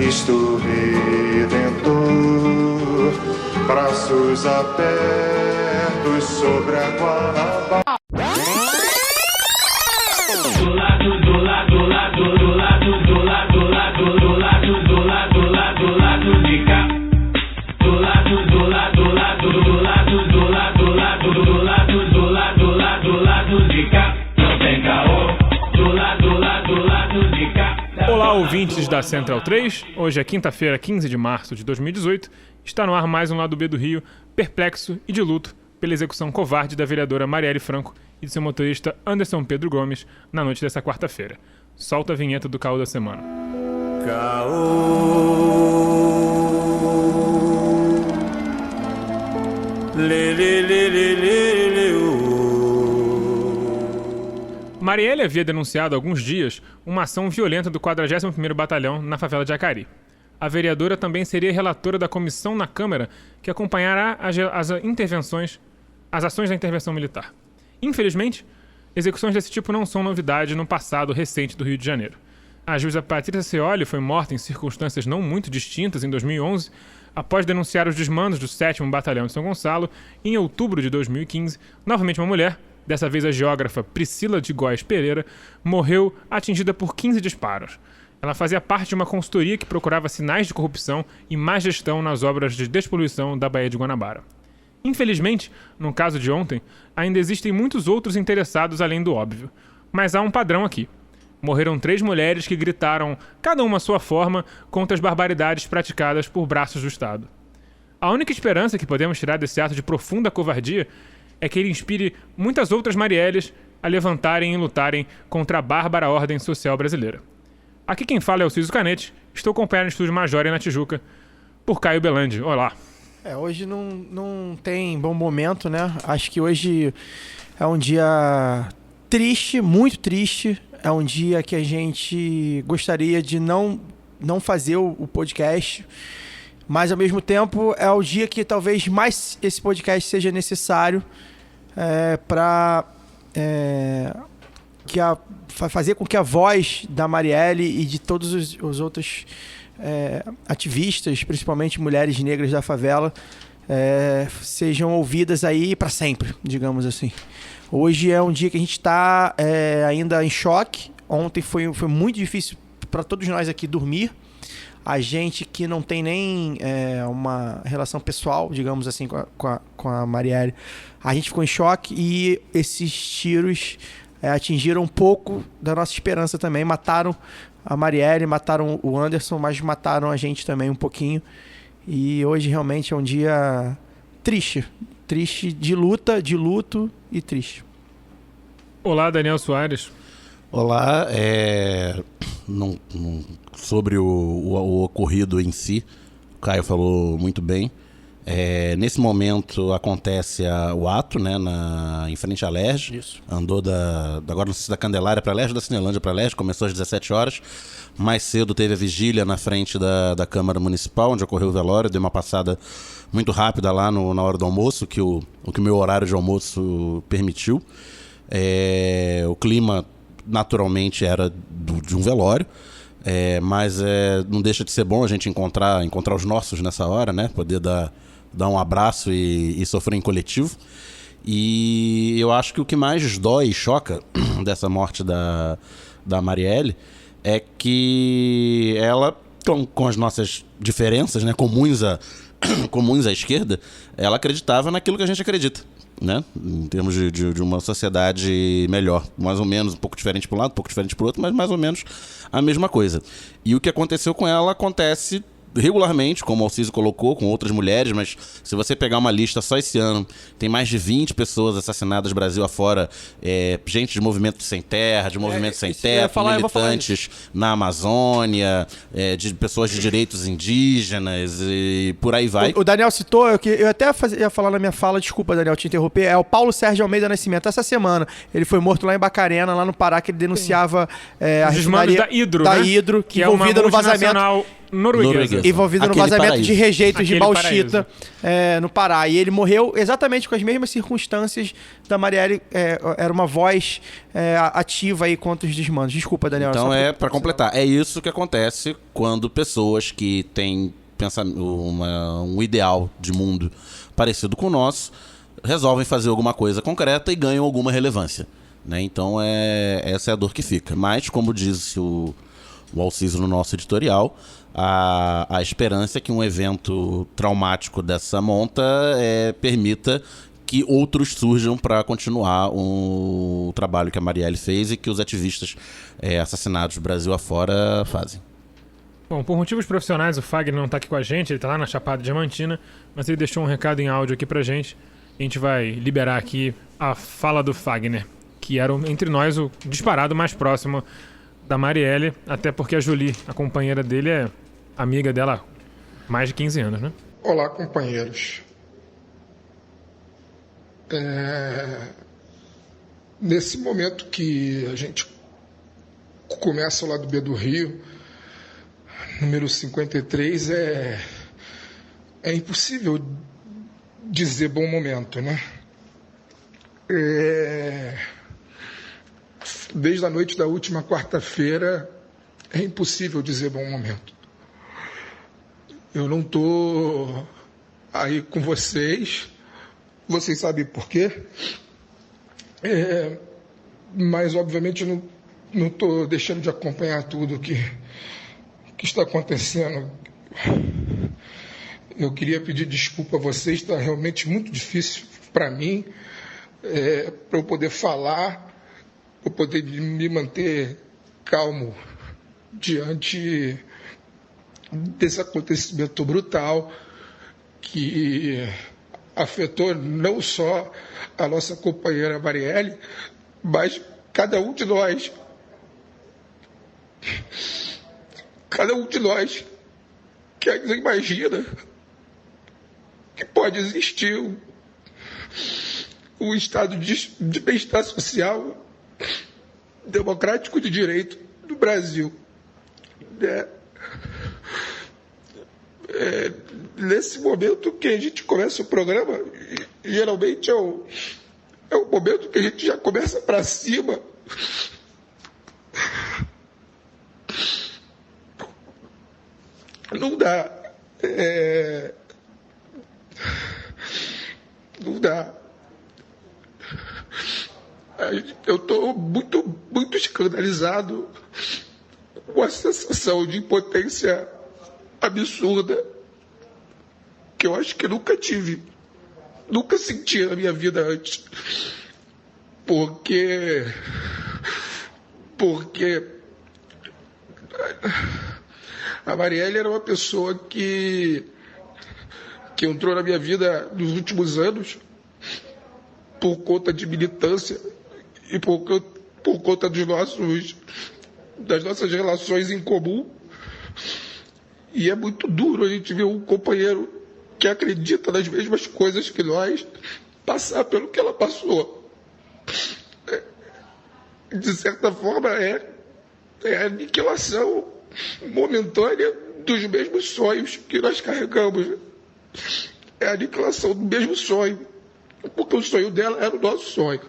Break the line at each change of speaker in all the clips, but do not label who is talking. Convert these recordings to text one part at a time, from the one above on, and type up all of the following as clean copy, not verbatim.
Cristo Redentor, braços abertos sobre a Guanabara.
Olá, ouvintes da Central 3. Hoje é quinta-feira, 15 de março de 2018. Está no ar mais um Lado B do Rio, perplexo e de luto pela execução covarde da vereadora Marielle Franco e de seu motorista Anderson Pedro Gomes na noite dessa quarta-feira. Solta a vinheta do Caô da semana.
Caô. Lê, lê, lê, lê, lê, lê,
Marielle havia denunciado há alguns dias uma ação violenta do 41º Batalhão na favela de Acari. A vereadora também seria relatora da comissão na Câmara que acompanhará as ações da intervenção militar. Infelizmente, execuções desse tipo não são novidade no passado recente do Rio de Janeiro. A juíza Patrícia Ceoli foi morta em circunstâncias não muito distintas em 2011, após denunciar os desmandos do 7º Batalhão de São Gonçalo, e em outubro de 2015, novamente uma mulher, dessa vez a geógrafa Priscila de Góes Pereira, morreu atingida por 15 disparos. Ela fazia parte de uma consultoria que procurava sinais de corrupção e má gestão nas obras de despoluição da Baía de Guanabara. Infelizmente, no caso de ontem, ainda existem muitos outros interessados além do óbvio. Mas há um padrão aqui. Morreram 3 mulheres que gritaram, cada uma à sua forma, contra as barbaridades praticadas por braços do Estado. A única esperança que podemos tirar desse ato de profunda covardia é que ele inspire muitas outras Marielles a levantarem e lutarem contra a bárbara ordem social brasileira. Aqui quem fala é o Ciso Canete, estou acompanhado no estúdio Major na Tijuca por Caio Belandi. Olá.
Hoje não tem bom momento, né? Acho que hoje é um dia triste, muito triste. É um dia que a gente gostaria de não fazer o podcast, mas ao mesmo tempo é o dia que talvez mais esse podcast seja necessário para fazer com que a voz da Marielle e de todos os outros ativistas, principalmente mulheres negras da favela, sejam ouvidas aí para sempre, digamos assim. Hoje é um dia que a gente está ainda em choque. Ontem foi muito difícil para todos nós aqui dormir. A gente que não tem nem uma relação pessoal, digamos assim, com a Marielle, a gente ficou em choque e esses tiros atingiram um pouco da nossa esperança também. Mataram a Marielle, mataram o Anderson, mas mataram a gente também um pouquinho. E hoje realmente é um dia triste de luta, de luto e triste.
Olá, Daniel Soares.
Olá, sobre o ocorrido em si, o Caio falou muito bem. Nesse momento acontece o ato, né, em frente à Lerge.
Isso.
Andou agora não sei se da Candelária para a Lerge, da Cinelândia para a Lerge, começou às 17 horas. Mais cedo teve a vigília na frente da Câmara Municipal, onde ocorreu o velório. Dei uma passada muito rápida lá na hora do almoço, que o meu horário de almoço permitiu. O clima naturalmente era de um velório, mas não deixa de ser bom a gente encontrar os nossos nessa hora, né? Poder dar um abraço e sofrer em coletivo. E eu acho que o que mais dói e choca dessa morte da Marielle é que ela, com as nossas diferenças, né, comuns à esquerda, ela acreditava naquilo que a gente acredita, né? Em termos de uma sociedade melhor, mais ou menos, um pouco diferente para um lado, um pouco diferente para o outro, mas mais ou menos a mesma coisa. E o que aconteceu com ela acontece regularmente, como o Alciso colocou, com outras mulheres, mas se você pegar uma lista só esse ano, tem mais de 20 pessoas assassinadas Brasil afora, gente de movimento sem terra, de movimento sem teto, militantes na Amazônia, de pessoas de direitos indígenas e por aí vai.
O Daniel citou, eu até ia falar na minha fala, desculpa, Daniel, te interromper, é o Paulo Sérgio Almeida Nascimento. Essa semana, ele foi morto lá em Bacarena, lá no Pará, que ele denunciava a
desmandos da Hidro,
da
né?
Hidro, que
é uma
envolvida no vazamento.
norueguesa.
Envolvido no
Aquele
vazamento
paraíso.
de rejeitos de
Aquele
bauxita no Pará. E ele morreu exatamente com as mesmas circunstâncias da Marielle. Era uma voz ativa aí contra os desmandos. Desculpa, Daniel.
Então
só
para completar, é isso que acontece quando pessoas que têm um ideal de mundo parecido com o nosso resolvem fazer alguma coisa concreta e ganham alguma relevância, né? Então essa é a dor que fica. Mas, como disse o Alciso no nosso editorial, a esperança é que um evento traumático dessa monta permita que outros surjam para continuar o trabalho que a Marielle fez e que os ativistas assassinados Brasil afora fazem.
Bom, por motivos profissionais, o Fagner não tá aqui com a gente, ele tá lá na Chapada Diamantina, mas ele deixou um recado em áudio aqui pra gente. A gente vai liberar aqui a fala do Fagner, que era, entre nós, o disparado mais próximo da Marielle, até porque a Julie, a companheira dele, é amiga dela há mais de 15 anos, né?
Olá, companheiros. Nesse momento que a gente começa o lado B do Rio, número 53, é impossível dizer bom momento, né? Desde a noite da última quarta-feira, é impossível dizer bom momento. Eu não estou aí com vocês sabem por quê, mas obviamente não estou deixando de acompanhar tudo que está acontecendo. Eu queria pedir desculpa a vocês, está realmente muito difícil para mim, para eu poder falar, para eu poder me manter calmo diante desse acontecimento brutal que afetou não só a nossa companheira Marielle, mas cada um de nós. Cada um de nós que ainda imagina que pode existir um estado de bem-estar social democrático de direito no Brasil. Nesse momento que a gente começa o programa, geralmente é o momento que a gente já começa para cima. Não dá. Não dá. Eu estou muito, muito escandalizado com a sensação de impotência absurda que eu acho que nunca tive, nunca senti na minha vida antes. Porque a Marielle era uma pessoa que entrou na minha vida nos últimos anos por conta de militância e por conta das nossas relações em comum. E é muito duro a gente ver um companheiro que acredita nas mesmas coisas que nós passar pelo que ela passou. De certa forma, é a aniquilação momentânea dos mesmos sonhos que nós carregamos. É a aniquilação do mesmo sonho, porque o sonho dela era o nosso sonho.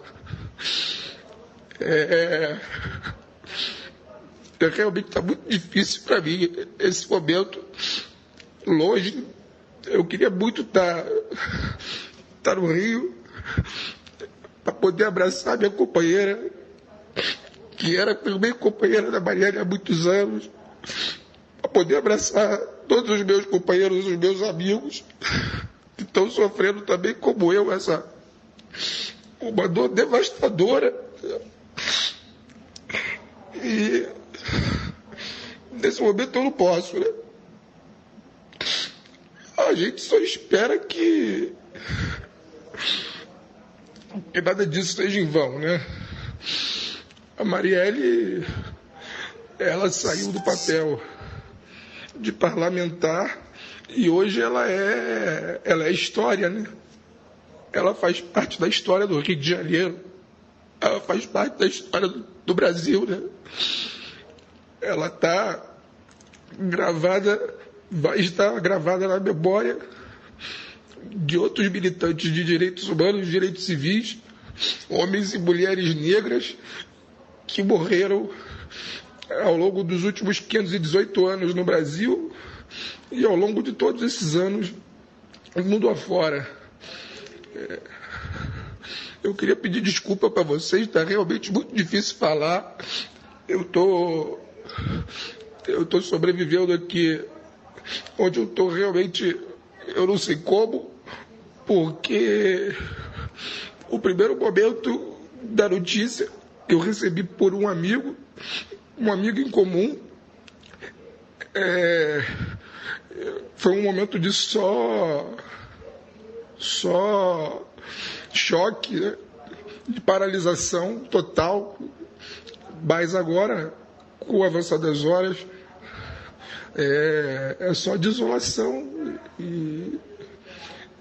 Realmente está muito difícil para mim esse momento, longe. Eu queria muito estar no Rio para poder abraçar minha companheira, que era também companheira da Marielle há muitos anos, para poder abraçar todos os meus companheiros, os meus amigos, que estão sofrendo também como eu, uma dor devastadora. E nesse momento eu não posso, né? A gente só espera que nada disso seja em vão, né? A Marielle, ela saiu do papel de parlamentar e hoje ela é história, né? Ela faz parte da história do Rio de Janeiro, ela faz parte da história do Brasil, né? Ela está gravada vai estar gravada na memória de outros militantes de direitos humanos, direitos civis, homens e mulheres negras que morreram ao longo dos últimos 518 anos no Brasil e ao longo de todos esses anos no mundo afora. Eu queria pedir desculpa para vocês, está realmente muito difícil falar. Eu tô sobrevivendo aqui onde eu estou realmente, eu não sei como, porque o primeiro momento da notícia que eu recebi por um amigo em comum, foi um momento de só choque, né? De paralisação total, mas agora, com o avançar das horas, é só desolação e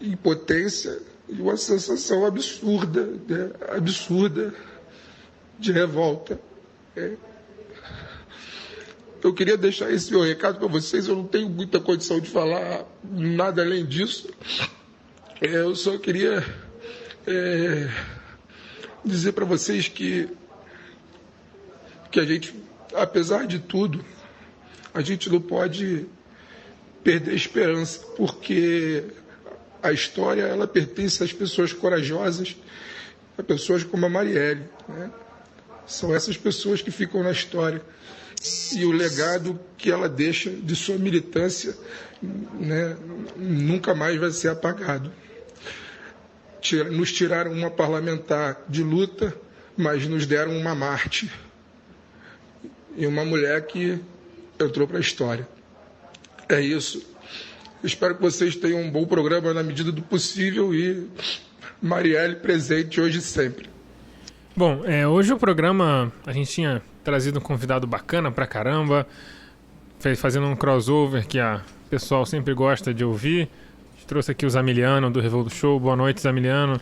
impotência e uma sensação absurda, né? Absurda de revolta. Eu queria deixar esse meu recado para vocês, eu não tenho muita condição de falar nada além disso. Eu só queria dizer para vocês que a gente, apesar de tudo, a gente não pode perder a esperança, porque a história ela pertence às pessoas corajosas, a pessoas como a Marielle, né? São essas pessoas que ficam na história. E o legado que ela deixa de sua militância, né, nunca mais vai ser apagado. Nos tiraram uma parlamentar de luta, mas nos deram uma Marte. E uma mulher que entrou para a história. É isso. Espero que vocês tenham um bom programa na medida do possível e Marielle presente hoje e sempre.
Bom, hoje o programa, a gente tinha trazido um convidado bacana pra caramba, fazendo um crossover que o pessoal sempre gosta de ouvir. A gente trouxe aqui o Zamiliano do Revolto Show. Boa noite, Zamiliano.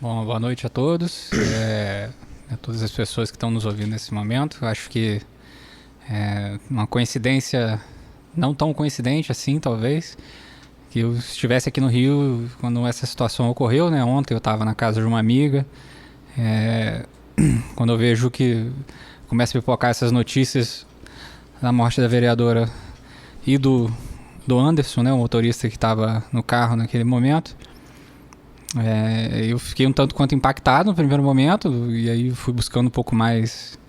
Bom, boa noite a todos, a todas as pessoas que estão nos ouvindo nesse momento. Acho que é uma coincidência, não tão coincidente assim, talvez, que eu estivesse aqui no Rio quando essa situação ocorreu, né? Ontem eu estava na casa de uma amiga. Quando eu vejo que começa a pipocar essas notícias da morte da vereadora e do Anderson, né, o motorista que estava no carro naquele momento, eu fiquei um tanto quanto impactado no primeiro momento, e aí fui buscando um pouco mais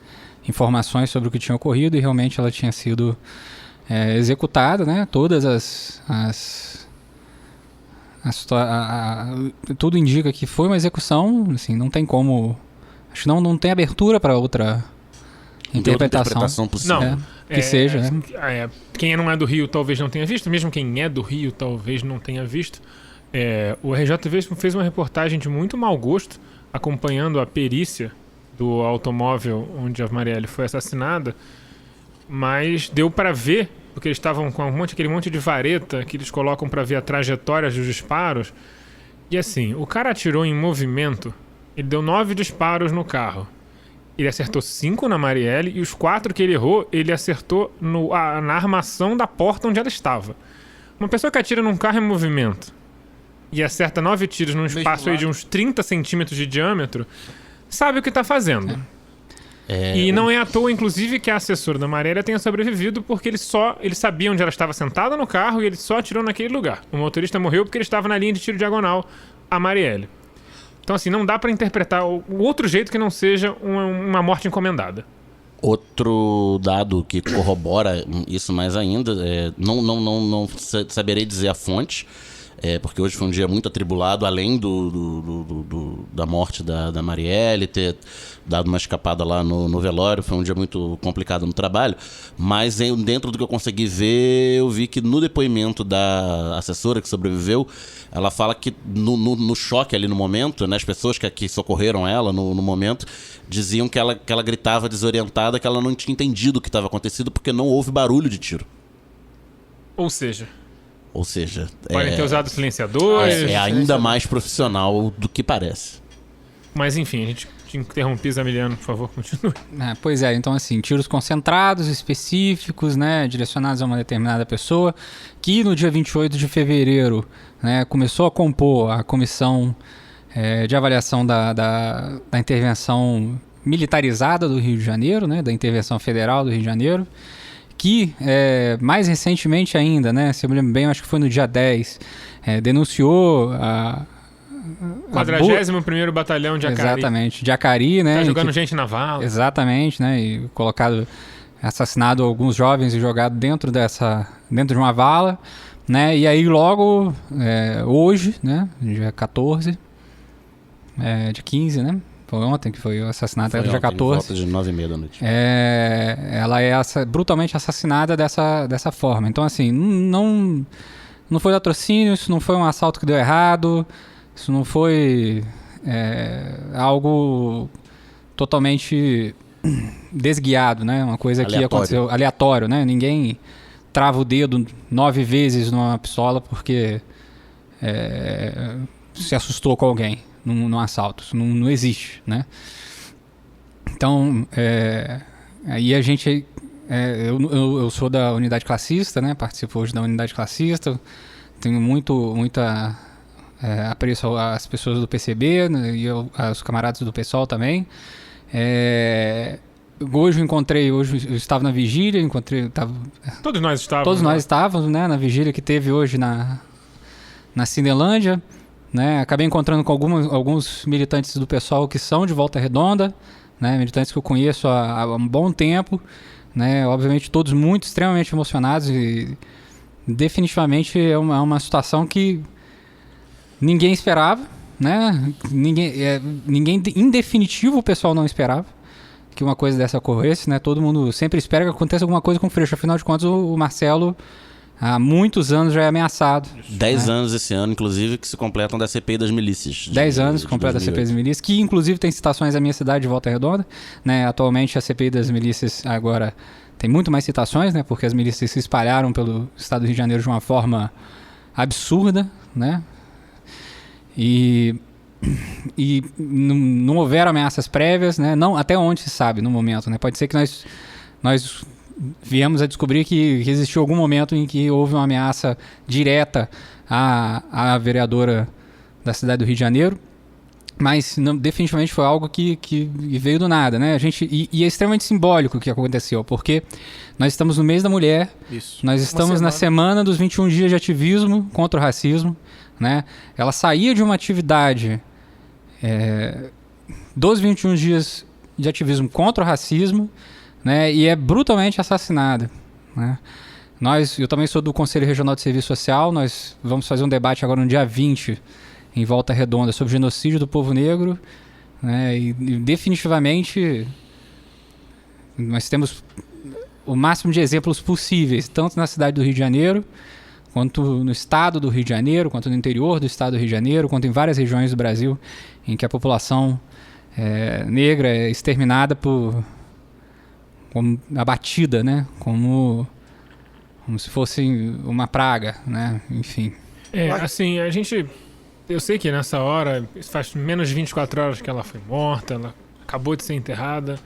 informações sobre o que tinha ocorrido, e realmente ela tinha sido executada, né, todas tudo indica que foi uma execução, assim, não tem como, acho que não tem abertura para outra interpretação
possível.
Não,
que seja, né?
Quem não é do Rio talvez não tenha visto, mesmo quem é do Rio talvez não tenha visto. O RJTV fez uma reportagem de muito mau gosto acompanhando a perícia do automóvel onde a Marielle foi assassinada, mas deu para ver, porque eles estavam com aquele monte de vareta que eles colocam para ver a trajetória dos disparos. E assim, o cara atirou em movimento, ele deu 9 disparos no carro. Ele acertou 5 na Marielle e os 4 que ele errou, ele acertou na armação da porta onde ela estava. Uma pessoa que atira num carro em movimento e acerta 9 tiros num espaço aí de uns 30 centímetros de diâmetro, sabe o que está fazendo. E não é à toa, inclusive, que a assessora da Marielle tenha sobrevivido, porque ele sabia onde ela estava sentada no carro e ele só atirou naquele lugar. O motorista morreu porque ele estava na linha de tiro diagonal, a Marielle. Então, assim, não dá para interpretar o outro jeito que não seja uma morte encomendada.
Outro dado que corrobora isso mais ainda, não saberei dizer a fonte, porque hoje foi um dia muito atribulado, além da morte da Marielle, ter dado uma escapada lá no velório, foi um dia muito complicado no trabalho, mas dentro do que eu consegui ver, eu vi que no depoimento da assessora que sobreviveu, ela fala que no choque ali no momento, né, as pessoas que socorreram ela no momento, diziam que ela gritava desorientada, que ela não tinha entendido o que estava acontecendo porque não houve barulho de tiro.
Ou seja, podem ter usado silenciadores.
É ainda mais profissional do que parece.
Mas enfim, a gente Te interrompi, Zamiliano, por favor, continue.
Pois é, então assim, tiros concentrados, específicos, né, direcionados a uma determinada pessoa, que no dia 28 de fevereiro, né, começou a compor a comissão de avaliação da intervenção militarizada do Rio de Janeiro, né, da intervenção federal do Rio de Janeiro, que mais recentemente ainda, né, se eu me lembro bem, acho que foi no dia 10, denunciou a
41º Batalhão de Acari.
Exatamente, de Acari, né?
Tá jogando gente na vala.
Exatamente, né? E assassinado alguns jovens e jogado dentro de uma vala, né? E aí logo, hoje, né? Dia 14, dia 15, né? Foi ontem que foi o assassinato,
Foi
dia
ontem,
14.
Por volta de 9h30 da noite.
Ela é brutalmente assassinada dessa forma. Então, assim, não foi latrocínio, isso não foi um assalto que deu errado, isso não foi algo totalmente desguiado, né? Uma coisa que aconteceu aleatório, né? Ninguém trava o dedo 9 vezes numa pistola porque se assustou com alguém num assalto. Isso não existe, né? Então, aí a gente... eu sou da unidade classista, né? Participo hoje da unidade classista. Tenho muita apreço às pessoas do PCB, né, e aos camaradas do PSOL também. Hoje eu estava na vigília,
Todos nós estávamos.
Todos nós estávamos, né, na vigília que teve hoje na Cinelândia, né? Acabei encontrando com alguns militantes do PSOL que são de Volta Redonda, né, militantes que eu conheço há um bom tempo, né, obviamente todos extremamente emocionados e definitivamente é uma situação que ninguém esperava, né? Ninguém, em definitivo, o pessoal não esperava que uma coisa dessa ocorresse, né? Todo mundo sempre espera que aconteça alguma coisa com o Freixo. Afinal de contas, o Marcelo, há muitos anos, já é ameaçado.
10 anos esse ano, inclusive, que se completam da CPI das milícias.
10 anos que completa a CPI das milícias, que inclusive tem citações da minha cidade, de Volta Redonda, né? Atualmente a CPI das milícias agora tem muito mais citações, né? Porque as milícias se espalharam pelo estado do Rio de Janeiro de uma forma absurda, né? E não houveram ameaças prévias, né? Não, até onde se sabe no momento, né? Pode ser que nós viemos a descobrir que existiu algum momento em que houve uma ameaça direta à vereadora da cidade do Rio de Janeiro, mas definitivamente foi algo que veio do nada, né? E é extremamente simbólico o que aconteceu, porque nós estamos no mês da mulher, nós estamos na semana dos 21 dias de ativismo contra o racismo, né? Ela saía de uma atividade dos 21 dias de ativismo contra o racismo, né? E é brutalmente assassinada, né? Eu também sou do Conselho Regional de Serviço Social, nós vamos fazer um debate agora no dia 20, em Volta Redonda, sobre o genocídio do povo negro, né? E definitivamente nós temos o máximo de exemplos possíveis, tanto na cidade do Rio de Janeiro, quanto no estado do Rio de Janeiro, quanto no interior do estado do Rio de Janeiro, quanto em várias regiões do Brasil em que a população negra é exterminada como abatida, né? Como se fosse uma praga, né? Enfim.
Assim, eu sei que nessa hora, faz menos de 24 horas que ela foi morta, ela acabou de ser enterrada,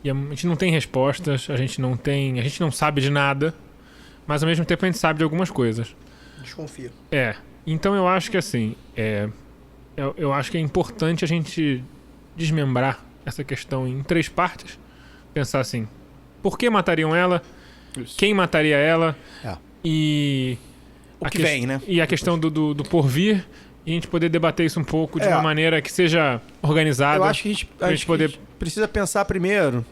e a gente não tem respostas, a gente não sabe de nada, mas ao mesmo tempo a gente sabe de algumas coisas.
Desconfia.
Então eu acho que assim, eu acho que é importante a gente desmembrar essa questão em 3 partes. Pensar assim, por que matariam ela? Isso. Quem mataria ela? E
o que vem, né?
E a questão do porvir, e a gente poder debater isso um pouco de uma maneira que seja organizada.
Eu acho que a gente precisa pensar primeiro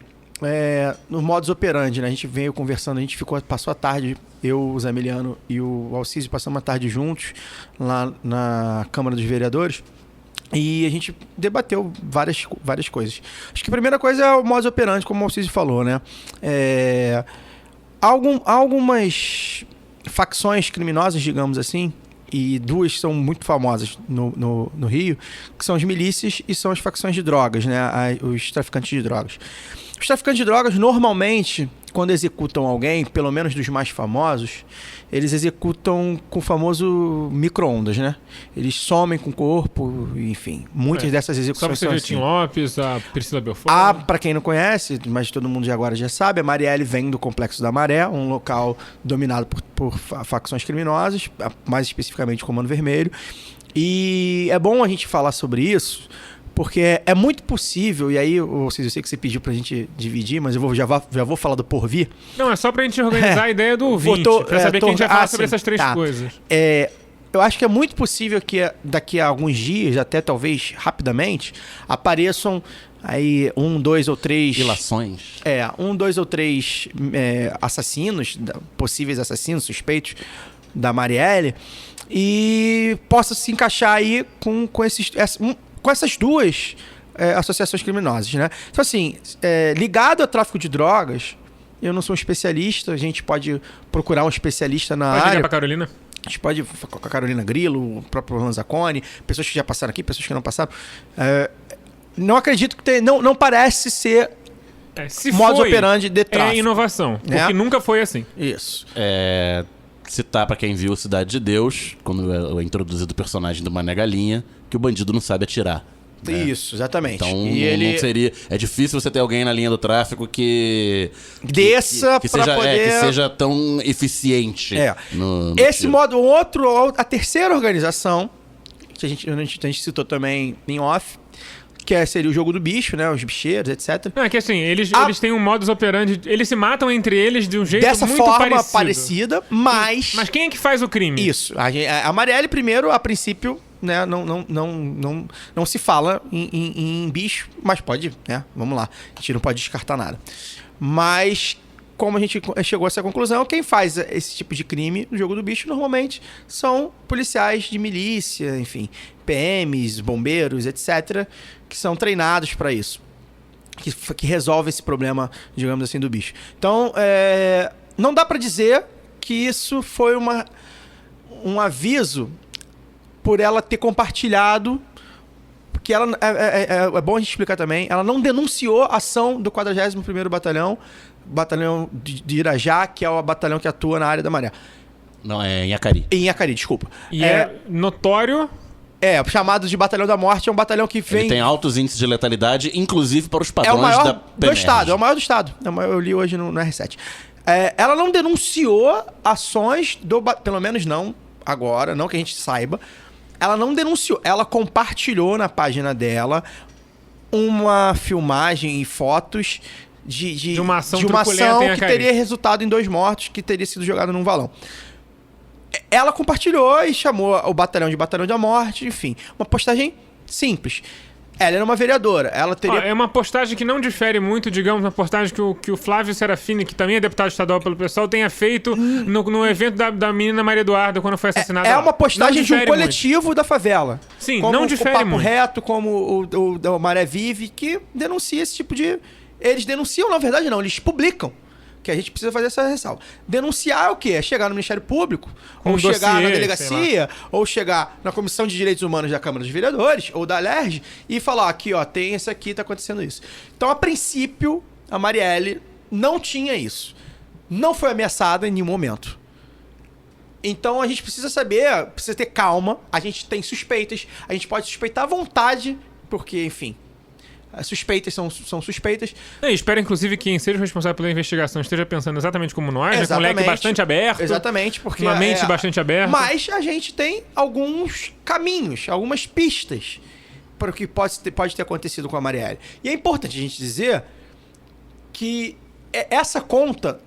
no modus operandi, né? A gente veio conversando, a gente passou a tarde, eu, o Zamiliano e o Alciso passamos uma tarde juntos lá na Câmara dos Vereadores e a gente debateu várias coisas. Acho que a primeira coisa é o modus operandi, como o Alciso falou, né? Algumas facções criminosas, digamos assim, e 2 são muito famosas no Rio, que são as milícias e são as facções de drogas, né? Os traficantes de drogas. Os traficantes de drogas, normalmente, quando executam alguém, pelo menos dos mais famosos, eles executam com o famoso micro-ondas, né? Eles somem com o corpo, enfim. Muitas dessas
Só
execuções
você
são
ver o
assim.
Tim Lopes, a Priscila Belfort.
Pra quem não conhece, mas todo mundo agora já sabe, a Marielle vem do Complexo da Maré, um local dominado por facções criminosas, mais especificamente o Comando Vermelho. E é bom a gente falar sobre isso, porque é muito possível, e aí, eu sei que você pediu pra gente dividir, mas eu já vou falar do porvir.
Não, é só pra gente organizar a ideia do ouvinte, pra saber que a gente vai falar sobre essas três coisas.
Eu acho que é muito possível que daqui a alguns dias, até talvez rapidamente, apareçam aí 1, 2 ou 3...
Ilações.
1, 2 ou 3 assassinos, possíveis assassinos, suspeitos da Marielle, e possa se encaixar aí com essas duas associações criminosas, né? Então, assim, ligado ao tráfico de drogas, eu não sou um especialista, a gente pode procurar um especialista na
Pode
área.
ligar pra Carolina?
A gente pode com a Carolina Grillo, o próprio Lanzacone, pessoas que já passaram aqui, pessoas que não passaram. Não acredito que não parece ser
Se
modus
foi,
operandi de tráfico.
É inovação,
né?
porque nunca foi assim.
Isso.
Citar pra quem viu Cidade de Deus, quando é introduzido o personagem do Mané Galinha, que o bandido não sabe atirar. Né?
Isso, exatamente.
Então,
E
não seria... É difícil você ter alguém na linha do tráfico que
desça
que
pra
seja,
poder...
que seja tão eficiente. No
Esse
tiro.
modo, a terceira organização, que a gente citou também em off, que seria o jogo do bicho, né? Os bicheiros, etc.
Não, é que assim, eles têm um modus operandi, eles se matam entre eles de um jeito
Dessa
muito
forma
parecida,
mas...
Mas quem é que faz o crime?
Isso. A Marielle, primeiro, a princípio, né, não se fala em bicho, mas pode, né? Vamos lá. A gente não pode descartar nada. Mas, como a gente chegou a essa conclusão, quem faz esse tipo de crime no jogo do bicho, normalmente, são policiais de milícia, enfim, PMs, bombeiros, etc., que são treinados para isso. Que resolve esse problema, digamos assim, do bicho. Então, não dá para dizer que isso foi um aviso por ela ter compartilhado, porque ela é bom a gente explicar também, ela não denunciou a ação do 41º Batalhão de Irajá, que é o batalhão que atua na área da Maré.
Não, é em Acari.
Em Acari, desculpa.
E é notório...
chamado de Batalhão da Morte, é um batalhão que vem...
Ele tem altos índices de letalidade, inclusive para os
É
padrões
o maior
da
do
PNR.
estado, é o maior do estado. Eu li hoje no R7. Ela não denunciou ações pelo menos não agora, não que a gente saiba. Ela não denunciou, ela compartilhou na página dela uma filmagem e fotos de
uma ação
que
truculenta
teria resultado em 2 mortos, que teria sido jogado num valão. Ela compartilhou e chamou o batalhão de Batalhão da Morte, enfim. Uma postagem simples. Ela era uma vereadora. Ela teria...
É uma postagem que não difere muito, digamos, uma postagem que o Flávio Serafini, que também é deputado estadual pelo pessoal, tenha feito no evento da menina Maria Eduarda, quando foi assassinada.
É uma postagem de um coletivo
muito
da favela.
Sim,
como
não difere
o Papo
muito.
Reto, como o Maré Vive, que denuncia esse tipo de... Eles denunciam, na verdade não, eles publicam. Que a gente precisa fazer essa ressalva. Denunciar é o quê? É chegar no Ministério Público,
Com
ou chegar
dossiê,
na delegacia, ou chegar na Comissão de Direitos Humanos da Câmara dos Vereadores, ou da LERJ, e falar, aqui, ó, tem isso aqui, tá acontecendo isso. Então, a princípio, a Marielle não tinha isso. Não foi ameaçada em nenhum momento. Então, a gente precisa saber, precisa ter calma, a gente tem suspeitas, a gente pode suspeitar à vontade, porque, enfim... As suspeitas são suspeitas.
Eu espero, inclusive, que quem seja o responsável pela investigação esteja pensando exatamente como nós, né? Com um leque bastante aberto.
Exatamente, porque...
Uma mente bastante aberta.
Mas a gente tem alguns caminhos, algumas pistas para o que pode ter acontecido com a Marielle. E é importante a gente dizer que essa conta...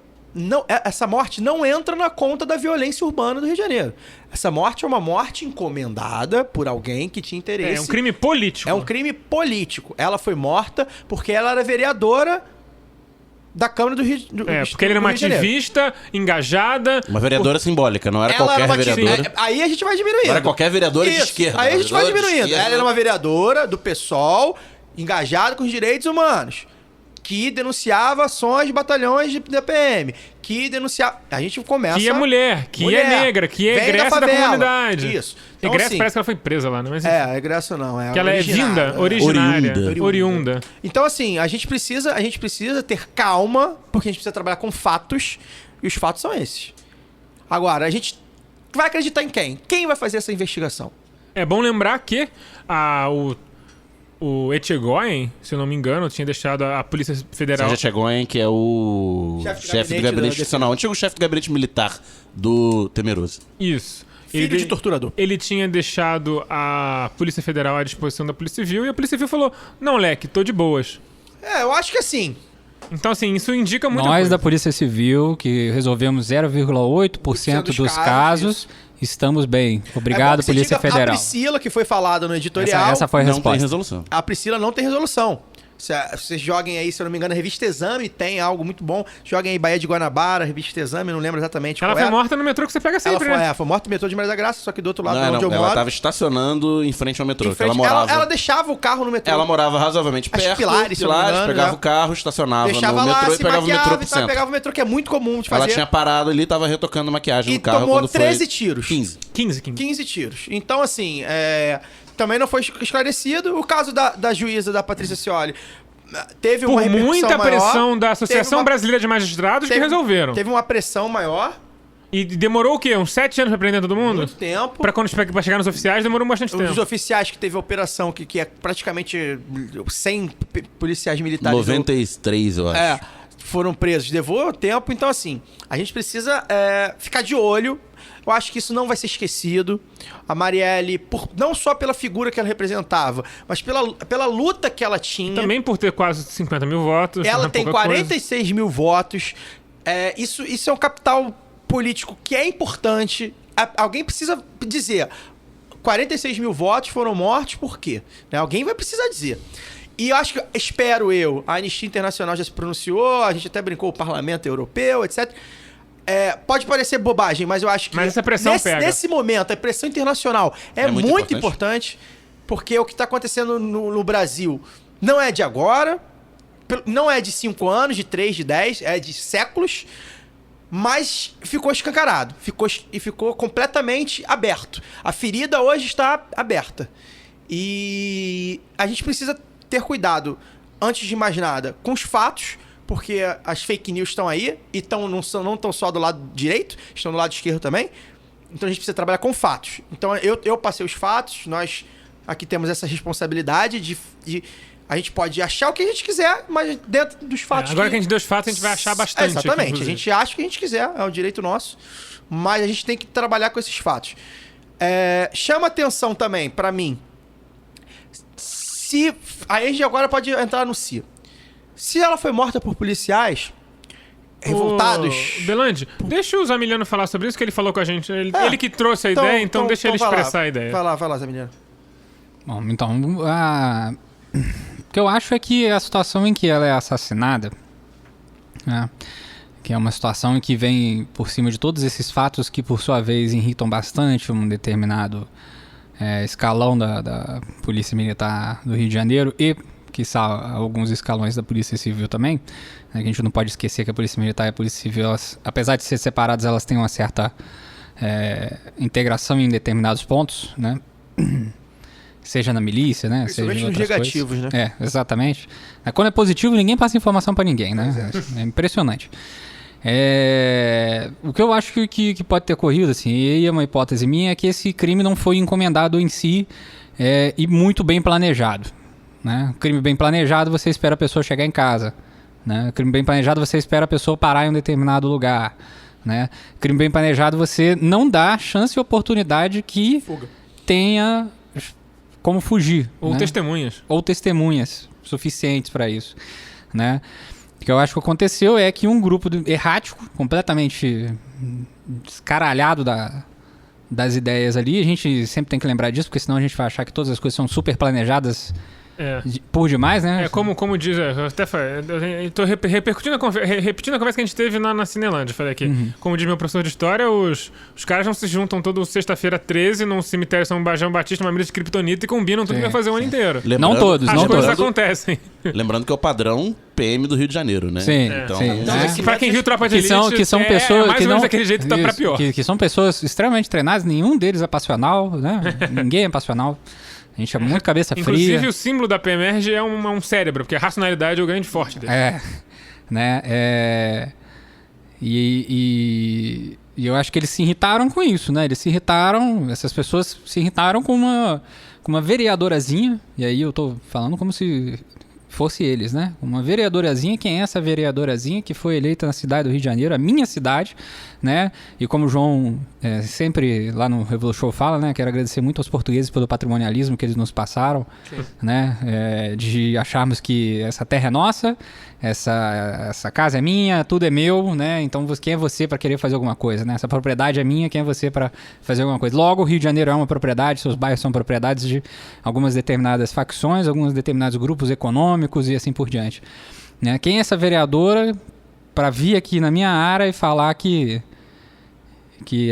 essa morte não entra na conta da violência urbana do Rio de Janeiro. Essa morte é uma morte encomendada por alguém que tinha interesse.
É um crime político.
É um crime político. Ela foi morta porque ela era vereadora da Câmara do Rio de Janeiro.
Porque ela era uma ativista, engajada.
Uma vereadora simbólica, não era qualquer vereadora.
Aí a gente vai diminuindo.
Não era qualquer vereadora de esquerda.
Aí a gente vai diminuindo. Ela era uma vereadora do PSOL, engajada com os direitos humanos, que denunciava ações de batalhões da PM, que denunciava. A gente começa...
Que é mulher, que é negra, que é
vem
egressa da comunidade.
Isso. Então,
Egressa
assim,
parece que ela foi presa lá, né? Mas, enfim.
egressa não.
Que ela é vinda, originária, oriunda.
Então, assim, a gente precisa ter calma, porque a gente precisa trabalhar com fatos, e os fatos são esses. Agora, a gente vai acreditar em quem? Quem vai fazer essa investigação?
É bom lembrar que o Etchegoyen, se eu não me engano, tinha deixado a Polícia Federal...
Sérgio Etchegoyen, que é o chefe do gabinete institucional, antigo chefe do gabinete militar do Temeroso.
Isso.
Filho de torturador.
Ele tinha deixado a Polícia Federal à disposição da Polícia Civil e a Polícia Civil falou: não, Leque, tô de boas.
Eu acho que assim...
Então, assim, isso indica muita
Nós
coisa.
da Polícia Civil, que resolvemos 0,8% dos casos, estamos bem. Obrigado, Polícia Federal.
A Priscila, que foi falada no editorial...
Essa foi a
Não
resposta.
tem resolução.
A Priscila não tem resolução. Vocês joguem aí, se eu não me engano, a Revista Exame tem algo muito bom. Joguem aí Baía de Guanabara, Revista Exame, não lembro exatamente
Ela
qual
foi morta no metrô que você pega sempre, né?
Foi morta no metrô de Maria da Graça, só que do outro lado
Não,
onde eu
ela
moro...
tava estacionando em frente ao metrô.
em frente-
Ela morava...
ela deixava o carro no metrô.
Ela morava razoavelmente
Acho
perto.
Pilares, se eu não me engano,
pegava
já.
o carro, estacionava
Deixava
no
lá,
metrô e
se
pegava o metrô
maquiava
pro
e tal,
centro.
pegava o metrô, que é muito comum de fazer.
Ela tinha parado ali e tava retocando maquiagem
E
no carro
tomou
quando foi...
13 tiros.
15.
15.
Tiros. Então, assim, também não foi esclarecido. O caso da juíza, da Patrícia Scioli, teve uma
Por
repercussão
muita
maior.
pressão da Associação
Teve uma-
Brasileira de Magistrados que resolveram.
Teve uma pressão maior,
E demorou o quê? Uns 7 anos pra prender todo mundo?
muito tempo.
Pra chegar nos oficiais demorou bastante
Os
tempo.
oficiais que teve a operação, que é praticamente 100 policiais militares...
93, eu acho.
Foram presos. Levou tempo. Então, assim, a gente precisa ficar de olho. Eu acho que isso não vai ser esquecido. A Marielle, não só pela figura que ela representava, mas pela luta que ela tinha.
Também por ter quase 50 mil votos.
Ela
não é
tem
pouca
46 mil votos. Isso é um capital político que é importante. Alguém precisa dizer: 46 mil votos foram mortos por quê? Né? Alguém vai precisar dizer. E eu acho que, a Anistia Internacional já se pronunciou, a gente até brincou o Parlamento Europeu, etc. Pode parecer bobagem, mas eu acho que
Mas essa pressão pega.
nesse momento, a pressão internacional é muito importante, porque o que está acontecendo no Brasil não é de agora, não é de 5 anos, de 3, de 10, é de séculos, mas ficou escancarado, ficou completamente aberto. A ferida hoje está aberta. E a gente precisa ter cuidado, antes de mais nada, com os fatos, porque as fake news estão aí e não estão só do lado direito, estão do lado esquerdo também. Então a gente precisa trabalhar com fatos. Então eu passei os fatos, nós aqui temos essa responsabilidade de a gente pode achar o que a gente quiser, mas dentro dos fatos.
Agora que a gente deu os fatos, a gente vai achar bastante.
Exatamente.
Aqui,
a gente acha o que a gente quiser, é o direito nosso, mas a gente tem que trabalhar com esses fatos. Chama atenção também, pra mim, aí a gente agora pode entrar no se. Se ela foi morta por policiais revoltados...
Belandi, deixa o Zamiliano falar sobre isso, que ele falou com a gente. Ele que trouxe a ideia, então deixa ele expressar a ideia.
Vai lá, Zamiliano.
Bom, então, o que eu acho é que a situação em que ela é assassinada, né, que é uma situação em que vem por cima de todos esses fatos que, por sua vez, irritam bastante um determinado escalão da Polícia Militar do Rio de Janeiro e, quiçá, alguns escalões da Polícia Civil também. A gente não pode esquecer que a Polícia Militar e a Polícia Civil, apesar de ser separadas, elas têm uma certa integração em determinados pontos, né? Seja na milícia, né?
Principalmente nos negativos,
coisas.
né?
Exatamente. Quando é positivo, ninguém passa informação pra ninguém, né? É impressionante. O que eu acho que pode ter ocorrido, assim, e é uma hipótese minha, é que esse crime não foi encomendado em si e muito bem planejado, né? Crime bem planejado, você espera a pessoa chegar em casa, né? Crime bem planejado, você espera a pessoa parar em um determinado lugar, né? Crime bem planejado, você não dá chance e oportunidade que tenha como fugir.
Ou
né?
testemunhas.
Ou testemunhas suficientes para isso, né? O que eu acho que aconteceu é que um grupo errático, completamente descaralhado das ideias ali, a gente sempre tem que lembrar disso, porque senão a gente vai achar que todas as coisas são super planejadas por demais, né?
Como diz, eu até estou repetindo a conversa que a gente teve na Cinelândia, falei aqui. Como diz meu professor de história, os caras não se juntam toda sexta-feira 13 num cemitério São Batista, uma mira de criptonita e combinam tudo que vai fazer o ano inteiro.
Não todos,
As
não
coisas
todos.
acontecem.
Lembrando que é o padrão PM do Rio de Janeiro, né?
Sim,
então,
sim.
Não,
né?
mas
Pra quem viu Tropa de
Que
Elite,
são pessoas
mais
que
ou
não
menos daquele jeito, tá pra
isso,
pior.
que são pessoas extremamente treinadas, nenhum deles é passional, né? Ninguém é passional. A gente é muito cabeça
Inclusive,
fria.
o símbolo da PMERG é um cérebro, porque a racionalidade é o grande forte dele.
Né? E eu acho que eles se irritaram com isso, né? Essas pessoas se irritaram com uma vereadorazinha, e aí eu tô falando como se fosse eles, né? Uma vereadorazinha. Quem é essa vereadorazinha que foi eleita na cidade do Rio de Janeiro, a minha cidade, né? E como o João sempre lá no Revolu Show fala, né? Quero agradecer muito aos portugueses pelo patrimonialismo que eles nos passaram, né? De acharmos que essa terra é nossa, essa casa é minha, tudo é meu, né? Então quem é você para querer fazer alguma coisa, né? Essa propriedade é minha, quem é você para fazer alguma coisa? Logo, o Rio de Janeiro é uma propriedade, seus bairros são propriedades de algumas determinadas facções, alguns determinados grupos econômicos e assim por diante, né? Quem é essa vereadora para vir aqui na minha área e falar que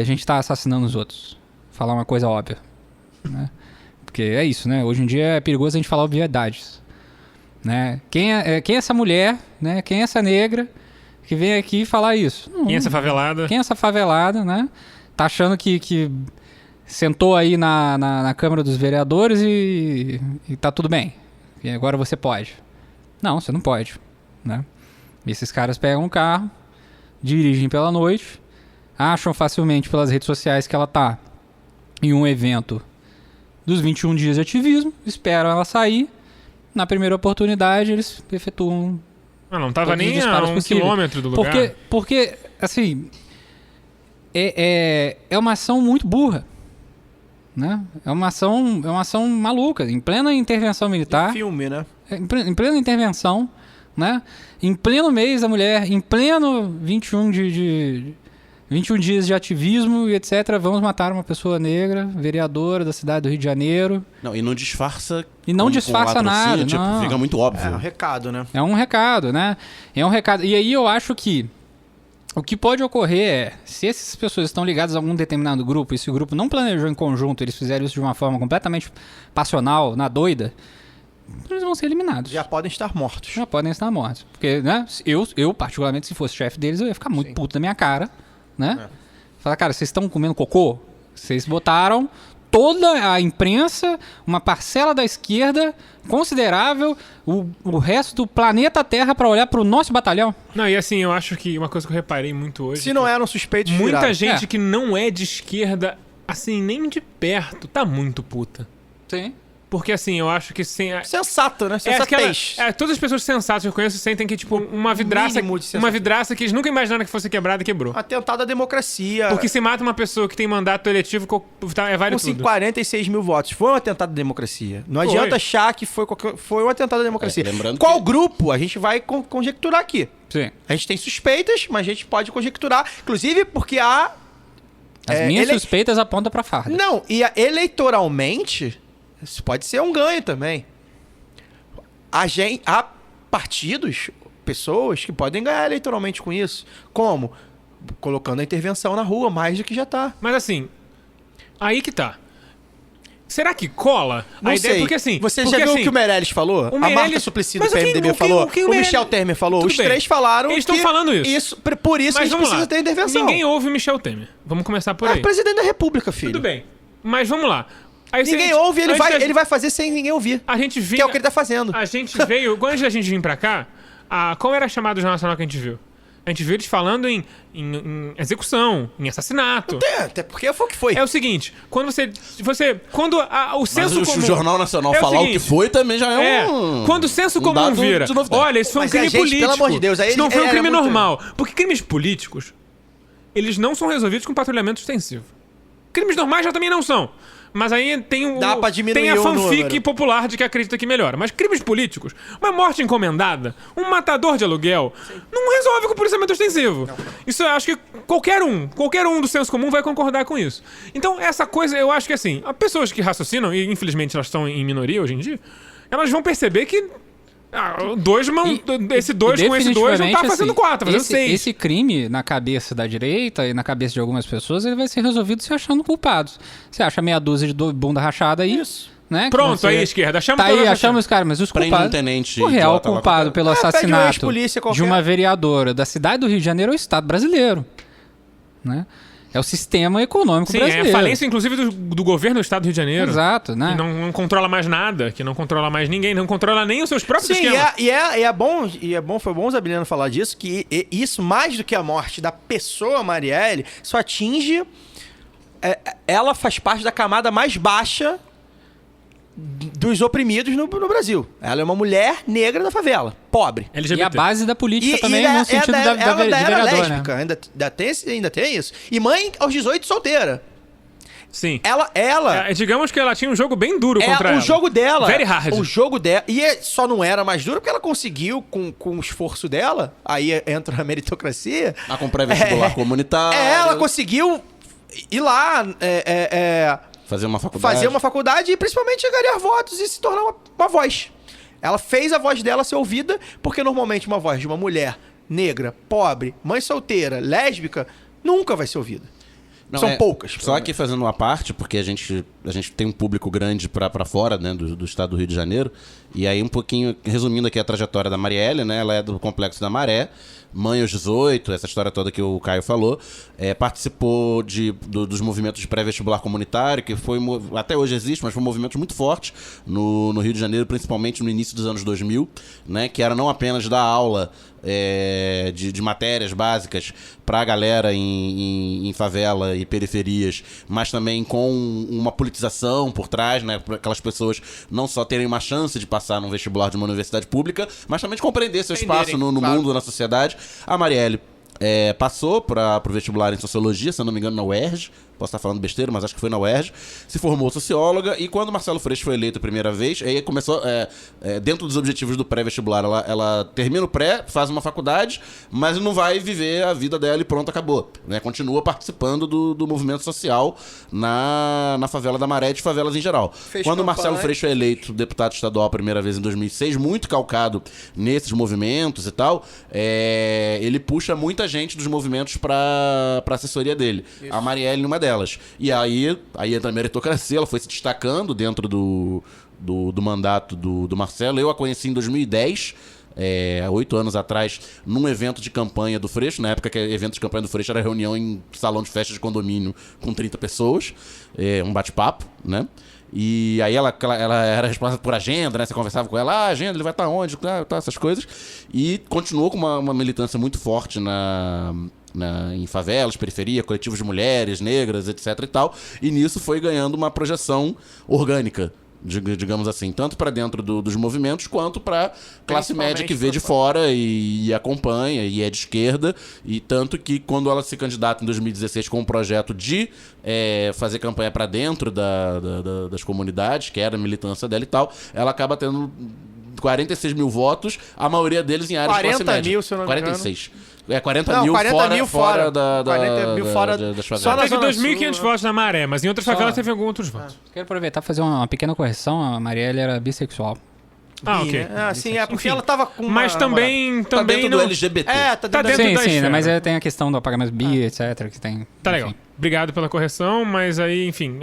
a gente está assassinando os outros? Falar uma coisa óbvia, né? Porque é isso, né? Hoje em dia é perigoso a gente falar obviedades. Né? Quem é essa mulher, né? Quem é essa negra que vem aqui falar isso?
Quem é essa favelada?
Quem é essa favelada, né? Tá achando que sentou aí na Câmara dos Vereadores e tá tudo bem. E agora você pode. Não, você não pode, né? Esses caras pegam um carro, dirigem pela noite, acham facilmente pelas redes sociais que ela tá em um evento dos 21 dias de ativismo, esperam ela sair. Na primeira oportunidade, eles efetuam.
Não tava
todos os
nem a
disparos
1
possíveis.
quilômetro do lugar.
Porque assim, é uma ação muito burra, né? É uma ação maluca, em plena intervenção militar.
Filme, né?
Em plena intervenção, né? Em pleno mês da mulher, em pleno 21 dias de ativismo e etc. Vamos matar uma pessoa negra, vereadora da cidade do Rio de Janeiro.
Não, e não disfarça.
E não disfarça nada.
Tipo,
não.
fica muito óbvio.
É um recado, né?
É um recado, né? É um recado. E aí eu acho que o que pode ocorrer é, se essas pessoas estão ligadas a algum determinado grupo, e se o grupo não planejou em conjunto, eles fizeram isso de uma forma completamente passional, na doida, eles vão ser eliminados.
Já podem estar mortos.
Já podem estar mortos. Porque, né, eu particularmente, se fosse chefe deles, eu ia ficar muito puto da minha cara, né? Falar, cara, vocês estão comendo cocô? Vocês botaram toda a imprensa, uma parcela da esquerda considerável, o resto do planeta Terra para olhar para o nosso batalhão.
Não, e assim, eu acho que uma coisa que eu reparei muito hoje...
Se não eram suspeitos,
muita
viraram.
gente que não é de esquerda, assim, nem de perto, tá muito puta.
Sim.
Porque assim, eu acho que sem...
Sensato, né? Sensatez.
Todas as pessoas sensatas que eu conheço sentem que, tipo, uma vidraça que eles nunca imaginaram que fosse quebrada, quebrou.
Atentado à democracia.
Porque se mata uma pessoa que tem mandato eletivo, vale
com
tudo.
46 mil votos. Foi um atentado à democracia. Não adianta achar que foi um atentado à democracia.
Lembrando
Qual grupo? A gente vai conjecturar aqui.
Sim.
A gente tem suspeitas, mas a gente pode conjecturar. Inclusive porque há...
As minhas suspeitas apontam pra farda.
Não, e eleitoralmente... Isso pode ser um ganho também. Há partidos, pessoas que podem ganhar eleitoralmente com isso. Como? Colocando a intervenção na rua, mais do que já tá.
Mas assim, aí que tá. Será que cola?
Não sei.
Porque assim...
Você
porque,
já viu
assim,
o que o Meirelles falou?
o
A Marta
Meirelles-
Suplicy do
Mas o que-
PMDB
o que-
falou?
o que o
O
Meirelles-
Michel Temer falou?
Tudo
Os
bem.
três falaram
Eles estão falando isso.
Por isso a
Mas
gente
vamos
precisa
lá.
ter intervenção.
Ninguém ouve o Michel Temer. Vamos começar por
É
aí.
o presidente da República, filho.
Tudo bem. Mas vamos lá. Aí, se a
Ninguém
gente-
ouve, ele
antes da
vai fazer sem ninguém ouvir.
A gente vinha...
Que é o que ele tá fazendo.
A gente veio... Antes da gente vir pra cá, qual era a chamada do Jornal Nacional que a gente viu? A gente viu eles falando em execução, em assassinato.
Até porque foi o que foi.
É o seguinte, quando quando o
Mas
senso
o
comum...
Jornal Nacional
É o
falar o
seguinte,
que foi também já é um...
quando o senso
um
comum
dado
vira,
de novidade.
olha, isso foi um
Mas
crime
a gente,
político.
pelo amor de Deus, aí
isso não
ele
foi um
era
crime
muito-
normal. Porque crimes políticos, eles não são resolvidos com patrulhamento extensivo. Crimes normais já também não são. Mas aí tem
Dá pra diminuir
tem a
o
fanfic
número.
popular de que acredita que melhora. Mas crimes políticos, uma morte encomendada, um matador de aluguel, não resolve com policiamento extensivo. Isso eu acho que qualquer um do senso comum vai concordar com isso. Então, essa coisa, eu acho que assim, as pessoas que raciocinam, e infelizmente elas estão em minoria hoje em dia, elas vão perceber que esse dois com esse dois não tá fazendo quatro, tá fazendo seis.
Esse crime, na cabeça da direita e na cabeça de algumas pessoas, ele vai ser resolvido se achando culpados. Você acha meia dúzia de bunda rachada aí,
Isso.
né? que
Pronto,
você-
aí, esquerda. Chama
Tá
todos
aí,
os-
achamos os caras, mas os
Prende um
culpados...
tenente
O real
idiota lá
culpado pelo
pede um
assassinato
ex-polícia qualquer.
de uma vereadora da cidade do Rio de Janeiro é o Estado brasileiro, né? É o sistema econômico
Sim,
brasileiro.
é falência, inclusive, do governo do Estado do Rio de Janeiro.
Exato, né?
Que não controla mais nada, que não controla mais ninguém, não controla nem os seus próprios
Sim,
esquemas.
foi bom o Zabiliano falar disso, que isso, mais do que a morte da pessoa Marielle, só atinge... ela faz parte da camada mais baixa dos oprimidos no Brasil. Ela é uma mulher negra da favela, pobre.
E
LGBT.
a base da política também,
ela-
no sentido
ela
de
era
vereador,
lésbica,
né?
ainda tem isso. E mãe aos 18 solteira.
Sim.
Ela
Digamos que ela tinha um jogo bem duro contra ela.
o jogo dela.
Very hard.
O jogo dela. Só não era mais duro porque ela conseguiu, com o esforço dela, aí entra a meritocracia.
com pré-vestibular comunitário.
Ela conseguiu ir lá,
Fazer uma faculdade.
fazer uma faculdade e principalmente ganhar votos e se tornar uma voz. Ela fez a voz dela ser ouvida, porque normalmente uma voz de uma mulher negra, pobre, mãe solteira, lésbica, nunca vai ser ouvida. São poucas.
Só que fazendo uma parte, porque a gente tem um público grande pra fora, né, do estado do Rio de Janeiro. E aí, um pouquinho, resumindo aqui a trajetória da Marielle, né? Ela é do Complexo da Maré, mãe aos 18, essa história toda que o Caio falou. Participou dos movimentos de pré-vestibular comunitário, que foi, até hoje existe, mas foi um movimento muito forte no Rio de Janeiro, principalmente no início dos anos 2000, né? Que era não apenas dar aula de matérias básicas pra galera em favela e periferias, mas também com uma politização por trás, né? Para aquelas pessoas não só terem uma chance de passar num vestibular de uma universidade pública, mas também de compreender seu espaço no mundo, na sociedade. A Marielle passou para o vestibular em Sociologia, se eu não me engano, na UERJ. Posso estar falando besteira, mas acho que foi na UERJ. Se formou socióloga e quando Marcelo Freixo foi eleito a primeira vez, aí começou, dentro dos objetivos do pré-vestibular, ela termina o pré, faz uma faculdade, mas não vai viver a vida dela e pronto, acabou. Né? Continua participando do movimento social na favela da Maré e de favelas em geral. Quando Marcelo Freixo é eleito deputado estadual a primeira vez em 2006, muito calcado nesses movimentos e tal, ele puxa muita gente dos movimentos para assessoria dele. Isso. A Marielle numa delas. E aí entra a meritocracia, ela foi se destacando dentro do mandato do Marcelo. Eu a conheci em 2010, há 8 anos atrás, num evento de campanha do Freixo. Na época que evento de campanha do Freixo era reunião em salão de festa de condomínio com 30 pessoas, um bate-papo, né? E aí ela era responsável por agenda, né? Você conversava com ela, agenda, ele vai estar onde, essas coisas. E continuou com uma militância muito forte em favelas, periferia, coletivos de mulheres, negras, etc e tal. E nisso foi ganhando uma projeção orgânica, digamos assim, tanto para dentro dos movimentos quanto para classe média que vê de fora e acompanha e é de esquerda. E tanto que quando ela se candidata em 2016 com um projeto de fazer campanha para dentro das comunidades, que era a militância dela e tal, ela acaba tendo 46 mil votos, a maioria deles em áreas de classe média.
40 mil, se eu não me engano.
46. 40 mil fora das favelas.
Só na
Teve
Zona
2.500
Sul,
votos na Maré, mas em outras favelas teve alguns outros votos.
Quero aproveitar e fazer uma pequena correção. A Marielle era bissexual.
Ok.
Sim, porque
Enfim,
tá ela tava com
mas também
Tá dentro
não...
do LGBT.
tá
Tá
dentro
dentro da
Sim,
esfera.
mas tem a questão do apagamento bi, etc. Que tem,
Tá
enfim.
legal. Obrigado pela correção, mas aí, enfim,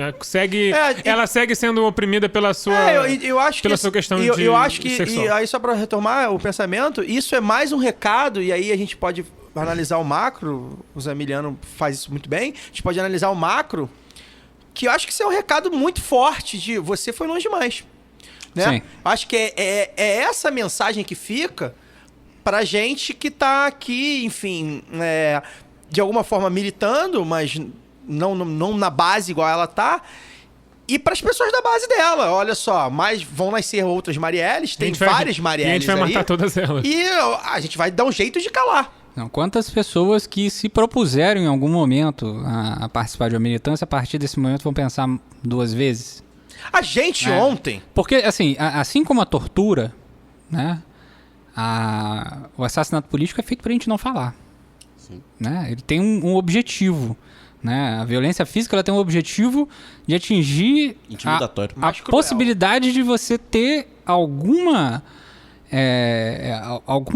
ela segue sendo oprimida pela sua...
eu acho
pela
que
sua questão
eu acho que
sexual.
e aí só pra retomar o pensamento, isso é mais um recado, e aí a gente pode analisar o macro, o Zamiliano faz isso muito bem, a gente pode analisar o macro, que eu acho que isso é um recado muito forte de você foi longe demais. Né?
Sim.
Acho que é essa mensagem que fica pra gente que tá aqui, enfim, de alguma forma militando, mas não na base igual ela tá. E para as pessoas da base dela, olha só, mas vão nascer outras Marielles, tem várias Marielles.
E a gente vai matar todas elas.
E a gente vai dar um jeito de calar.
Não, quantas pessoas que se propuseram em algum momento a participar de uma militância, a partir desse momento vão pensar 2 vezes?
A gente ontem...
Porque, assim como a tortura, né, o assassinato político é feito pra gente não falar.
Sim.
Né? Ele tem um objetivo. Né? A violência física ela tem um objetivo de atingir
Intimidatório.
a possibilidade de você ter algum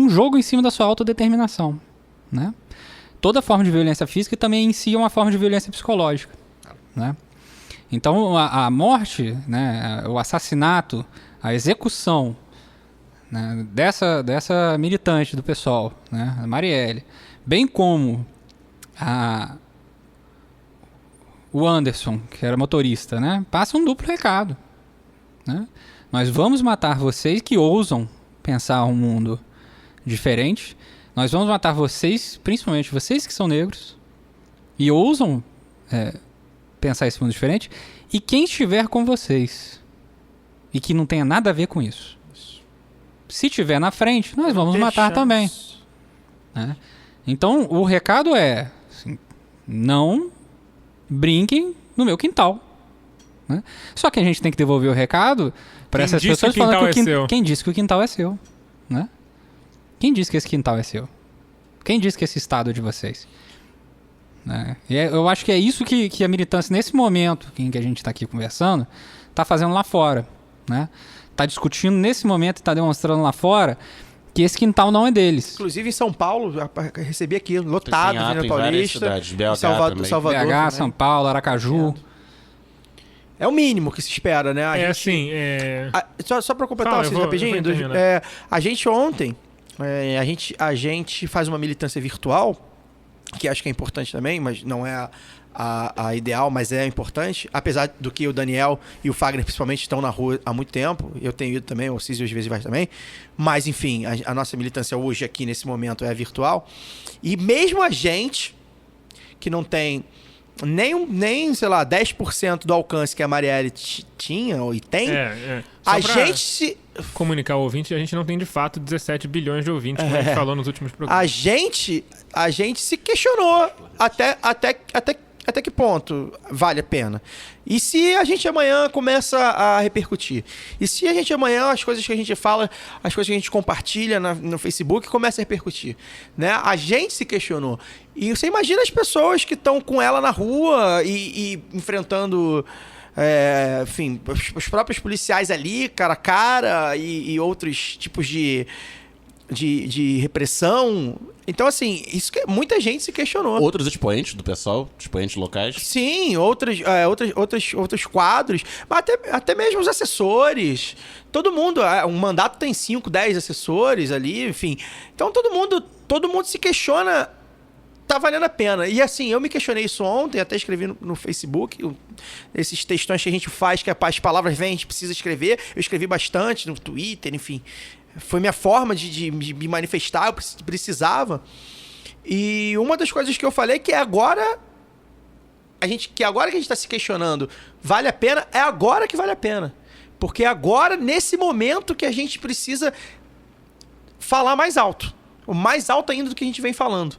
jogo em cima da sua autodeterminação. Né? Toda forma de violência física também em si é uma forma de violência psicológica. Né? Então, a morte, né, o assassinato, a execução, né, dessa militante do PSOL, né, a Marielle, bem como o Anderson, que era motorista, né, passa um duplo recado. Né? Nós vamos matar vocês que ousam pensar um mundo diferente. Nós vamos matar vocês, principalmente vocês que são negros, e ousam pensar esse mundo diferente, e quem estiver com vocês, e que não tenha nada a ver com isso. Se tiver na frente, nós vamos matar também. Né? Então, o recado é, assim, não brinquem no meu quintal. Né? Só que a gente tem que devolver o recado para essas pessoas falando que quem disse que o quintal é seu. Né? Quem disse que esse quintal é seu? Quem disse que esse estado é de vocês? Né? E eu acho que é isso que a militância, nesse momento em que a gente está aqui conversando, está fazendo lá fora. Né? Tá discutindo nesse momento e está demonstrando lá fora que esse quintal não é deles.
Inclusive em São Paulo, recebi aqui, lotado, Avenida Paulista,
cidades, BH,
Salvador,
BH,
também.
São Paulo, Aracaju.
É o mínimo que se espera, né? Só para completar vocês rapidinho, a gente ontem, a gente faz uma militância virtual, que acho que é importante também, mas não é a ideal, mas é importante, apesar do que o Daniel e o Fagner principalmente estão na rua há muito tempo, eu tenho ido também, o Císio às vezes vai também, mas enfim, a nossa militância hoje aqui nesse momento é virtual, e mesmo a gente que não tem nem sei lá, 10% do alcance que a Marielle tinha e tem,
Só
a gente se...
comunicar ao ouvinte, a gente não tem de fato 17 bilhões de ouvintes, como a gente falou nos últimos programas.
A gente se questionou até que ponto vale a pena. E se a gente amanhã começa a repercutir? E se a gente amanhã, as coisas que a gente fala, as coisas que a gente compartilha no Facebook, começa a repercutir? Né? A gente se questionou. E você imagina as pessoas que estão com ela na rua e enfrentando... enfim, os próprios policiais ali, cara a cara, e outros tipos de repressão. Então, assim, isso que muita gente se questionou.
Outros expoentes do pessoal, expoentes locais?
Sim, outros quadros, mas até mesmo os assessores. Todo mundo, um mandato tem 5, 10 assessores ali, enfim. Então, todo mundo se questiona, tá valendo a pena. E assim, eu me questionei isso ontem, até escrevi no Facebook, esses textões que a gente faz, que as palavras vêm, a gente precisa escrever. Eu escrevi bastante no Twitter, enfim. Foi minha forma de me manifestar, eu precisava. E uma das coisas que eu falei é que agora que a gente está se questionando, vale a pena? É agora que vale a pena. Porque é agora, nesse momento, que a gente precisa falar mais alto. O mais alto ainda do que a gente vem falando.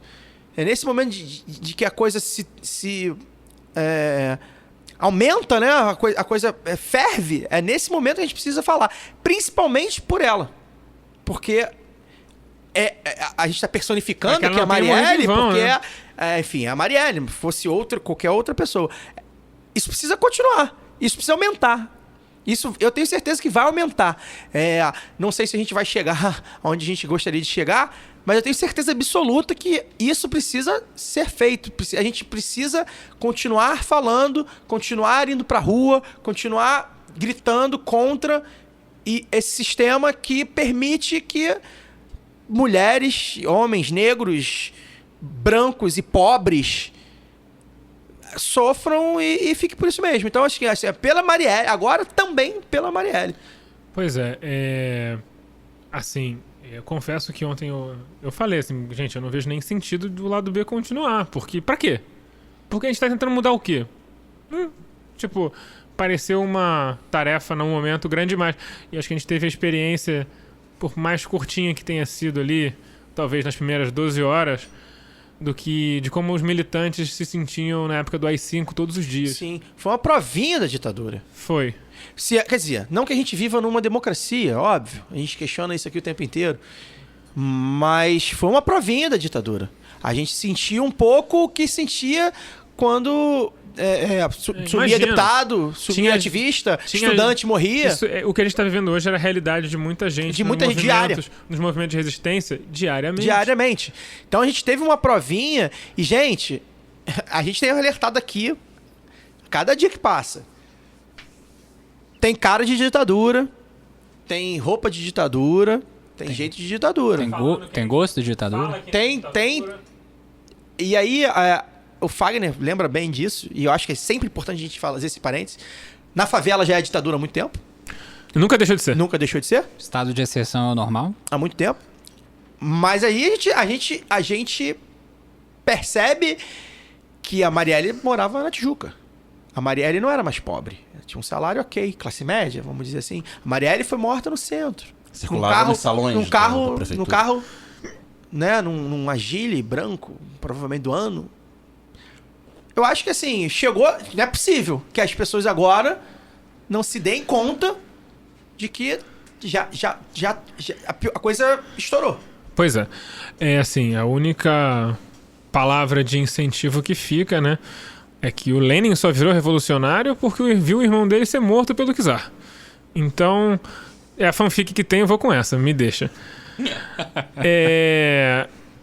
É nesse momento de que a coisa se aumenta, né? A coisa ferve. É nesse momento que a gente precisa falar. Principalmente por ela. Porque a gente está personificando que é a Marielle, porque enfim, é a Marielle, fosse qualquer outra pessoa. Isso precisa continuar, isso precisa aumentar. Isso eu tenho certeza que vai aumentar. Não sei se a gente vai chegar onde a gente gostaria de chegar, mas eu tenho certeza absoluta que isso precisa ser feito. A gente precisa continuar falando, continuar indo para a rua, continuar gritando contra esse sistema que permite que mulheres, homens, negros, brancos e pobres sofram e fiquem por isso mesmo. Então, acho que é pela Marielle, agora também pela Marielle.
Pois assim, eu confesso que ontem eu falei assim, gente, eu não vejo nem sentido do lado B continuar, porque, pra quê? Porque a gente tá tentando mudar o quê? Pareceu uma tarefa num momento grande demais. E acho que a gente teve a experiência, por mais curtinha que tenha sido ali, talvez nas primeiras 12 horas, de como os militantes se sentiam na época do AI-5 todos os dias.
Sim, foi uma provinha da ditadura.
Foi.
Quer dizer, não que a gente viva numa democracia, óbvio, a gente questiona isso aqui o tempo inteiro, mas foi uma provinha da ditadura. A gente sentia um pouco o que sentia quando... sumia deputado, sumia ativista, estudante morria.
O que a gente está vivendo hoje era a realidade de muita gente.
De muita gente diária.
Nos movimentos de resistência,
diariamente. Então a gente teve uma provinha e, gente, a gente tem alertado aqui, cada dia que passa, Tem cara de ditadura, tem roupa de ditadura, tem jeito de ditadura.
Tem gosto de ditadura?
Tem. E aí, o Fagner lembra bem disso, e eu acho que é sempre importante a gente fazer esse parênteses. Na favela já é ditadura há muito tempo.
Nunca deixou de ser.
Nunca deixou de ser.
Estado de exceção é o normal?
Há muito tempo. Mas aí a gente percebe que a Marielle morava na Tijuca. A Marielle não era mais pobre. Tinha um salário ok, classe média, vamos dizer assim. A Marielle foi morta no centro.
Circulava nos salões
num carro,
da prefeitura.
num carro, né, num Agile branco, provavelmente do ano. Eu acho que assim, chegou... Não é possível que as pessoas agora não se deem conta de que a coisa estourou.
Pois é. É assim, a única palavra de incentivo que fica, né, é que o Lenin só virou revolucionário porque viu o irmão dele ser morto pelo czar. Então, é a fanfic que tem, eu vou com essa, me deixa.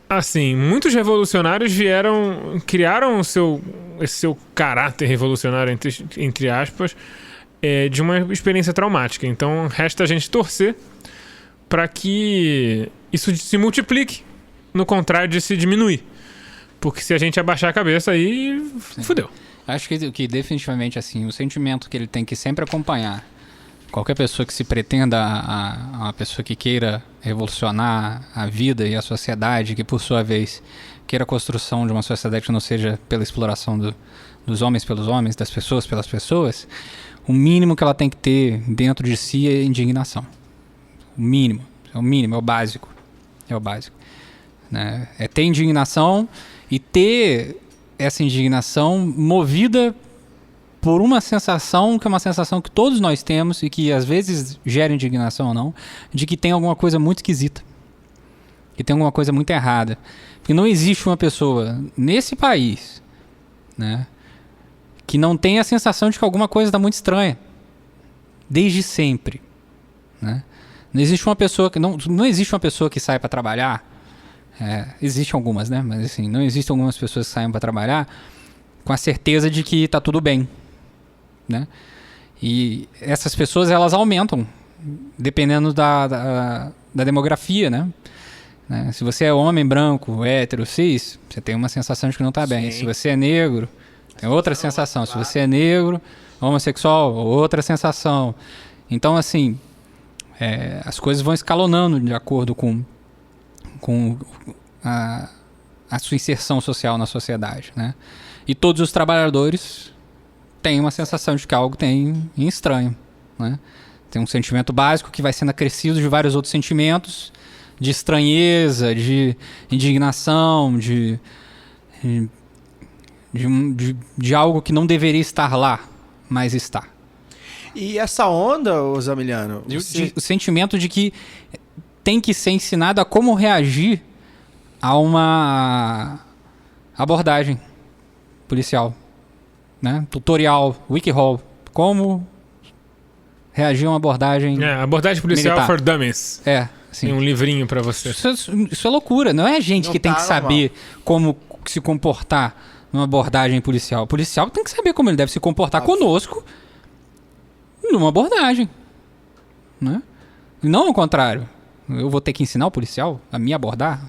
Assim, muitos revolucionários criaram esse seu caráter revolucionário, entre aspas, de uma experiência traumática. Então, resta a gente torcer para que isso se multiplique, no contrário de se diminuir. Porque se a gente abaixar a cabeça, aí fudeu.
Acho que definitivamente, assim, o sentimento que ele tem que sempre acompanhar qualquer pessoa que se pretenda uma pessoa que queira revolucionar a vida e a sociedade, que por sua vez queira a construção de uma sociedade que não seja pela exploração dos homens pelos homens, das pessoas pelas pessoas, o mínimo que ela tem que ter dentro de si é indignação. O mínimo, é o básico. É o básico. Né? É ter indignação e ter essa indignação movida por uma sensação, que é uma sensação que todos nós temos e que às vezes gera indignação ou não, de que tem alguma coisa muito esquisita. Que tem alguma coisa muito errada. Porque não existe uma pessoa nesse país, né, que não tenha a sensação de que alguma coisa está muito estranha. Desde sempre. Né? Não existe uma pessoa que não existe uma pessoa que sai para trabalhar. Existem algumas, né? Mas assim, não existem algumas pessoas que saem para trabalhar com a certeza de que está tudo bem. Né? E essas pessoas, elas aumentam dependendo da demografia, né? Se você é homem, branco, hétero, cis, você tem uma sensação de que não está bem. Se você é negro, tem outra sensação. Claro. Se você é negro, homossexual, outra sensação. Então, assim, as coisas vão escalonando de acordo com a sua inserção social na sociedade, né? E todos os trabalhadores têm uma sensação de que algo tem em estranho, né? Tem um sentimento básico que vai sendo acrescido de vários outros sentimentos, de estranheza, de indignação, de algo que não deveria estar lá, mas está.
E essa onda, Zamiliano...
O sentimento de que tem que ser ensinado a como reagir a uma abordagem policial, né? Tutorial, WikiHow, como reagir a uma abordagem
abordagem policial
militar.
for dummies.
Sim.
Tem um livrinho pra você.
Isso é loucura, não é a gente
Não
que tem que
normal.
saber como se comportar numa abordagem policial. O policial tem que saber como ele deve se comportar conosco numa abordagem, né? E não ao contrário. Eu vou ter que ensinar o policial a me abordar?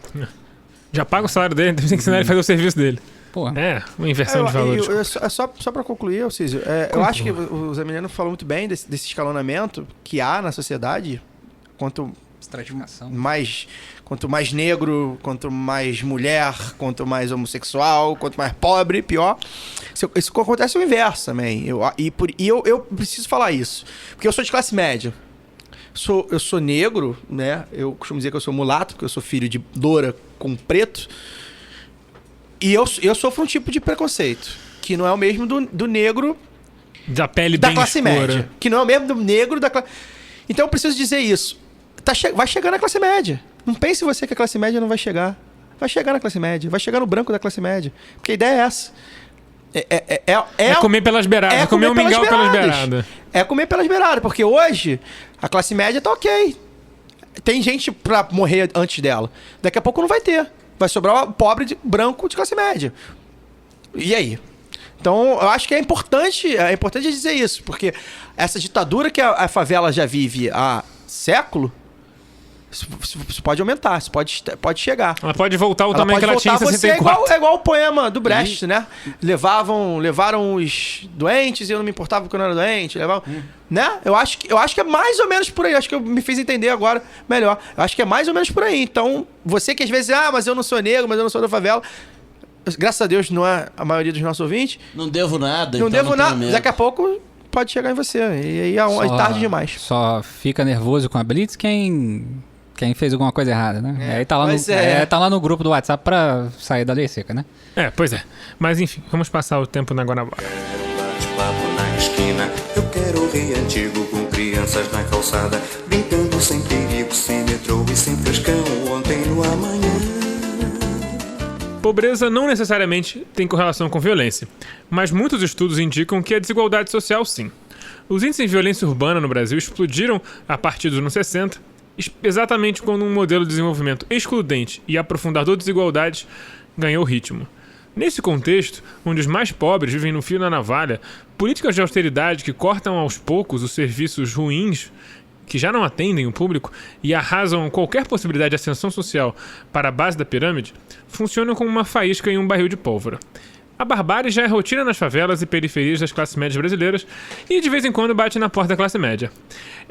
Já paga o salário dele, tem que ensinar ele a fazer o serviço dele.
Porra.
Uma inversão de valores.
Só para concluir, Císio, eu acho que o Zamiliano falou muito bem desse escalonamento que há na sociedade. Quanto mais negro, quanto mais mulher, quanto mais homossexual, quanto mais pobre, pior. Isso acontece o inverso também. Eu preciso falar isso. Porque eu sou de classe média. Eu sou negro, né? Eu costumo dizer que eu sou mulato, porque eu sou filho de loura com preto. E eu sofro um tipo de preconceito, que não é o mesmo do negro
da pele
da
bem
classe
escura.
média. Que não é o mesmo do negro da classe... Então eu preciso dizer isso. Vai chegar na classe média. Não pense você que a classe média não vai chegar. Vai chegar na classe média. Vai chegar no branco da classe média. Porque a ideia é essa.
É comer pelas beiradas. É comer um mingau pelas beiradas.
É comer pelas beiradas. Porque hoje a classe média tá ok. Tem gente pra morrer antes dela. Daqui a pouco não vai ter. Vai sobrar o pobre branco de classe média. E aí? Então, eu acho que é importante dizer isso, porque essa ditadura que a favela já vive há século, isso pode aumentar, isso pode chegar.
Ela pode voltar ao
Ela
tamanho
pode
que ela tinha em
voltar,
64.
é igual o poema do Brecht, né? Levaram os doentes e eu não me importava porque eu não era doente. Né? Eu acho que é mais ou menos por aí. Acho que eu me fiz entender agora melhor. Eu acho que é mais ou menos por aí. Então, você que às vezes, mas eu não sou negro, mas eu não sou da favela. Graças a Deus não é a maioria dos nossos ouvintes.
Não devo nada,
Não
então
devo
não tenho
nada.
medo.
Daqui a pouco pode chegar em você. E aí é tarde demais.
Só fica nervoso com a Blitz quem fez alguma coisa errada, né? Aí tá lá no grupo do WhatsApp pra sair da lei seca, né?
Pois é. Mas enfim, vamos passar o tempo na Guanabara.
Bate-papo na esquina, eu quero o Rio Antigo com crianças na calçada, brincando sem perigo, sem metrô e sem frescão, ontem no amanhã.
Pobreza não necessariamente tem correlação com violência, mas muitos estudos indicam que a desigualdade social sim. Os índices de violência urbana no Brasil explodiram a partir dos anos 60, exatamente quando um modelo de desenvolvimento excludente e aprofundador de desigualdades ganhou ritmo. Nesse contexto, onde os mais pobres vivem no fio da navalha, políticas de austeridade que cortam aos poucos os serviços ruins que já não atendem o público e arrasam qualquer possibilidade de ascensão social para a base da pirâmide, funcionam como uma faísca em um barril de pólvora. A barbárie já é rotina nas favelas e periferias das classes médias brasileiras e de vez em quando bate na porta da classe média.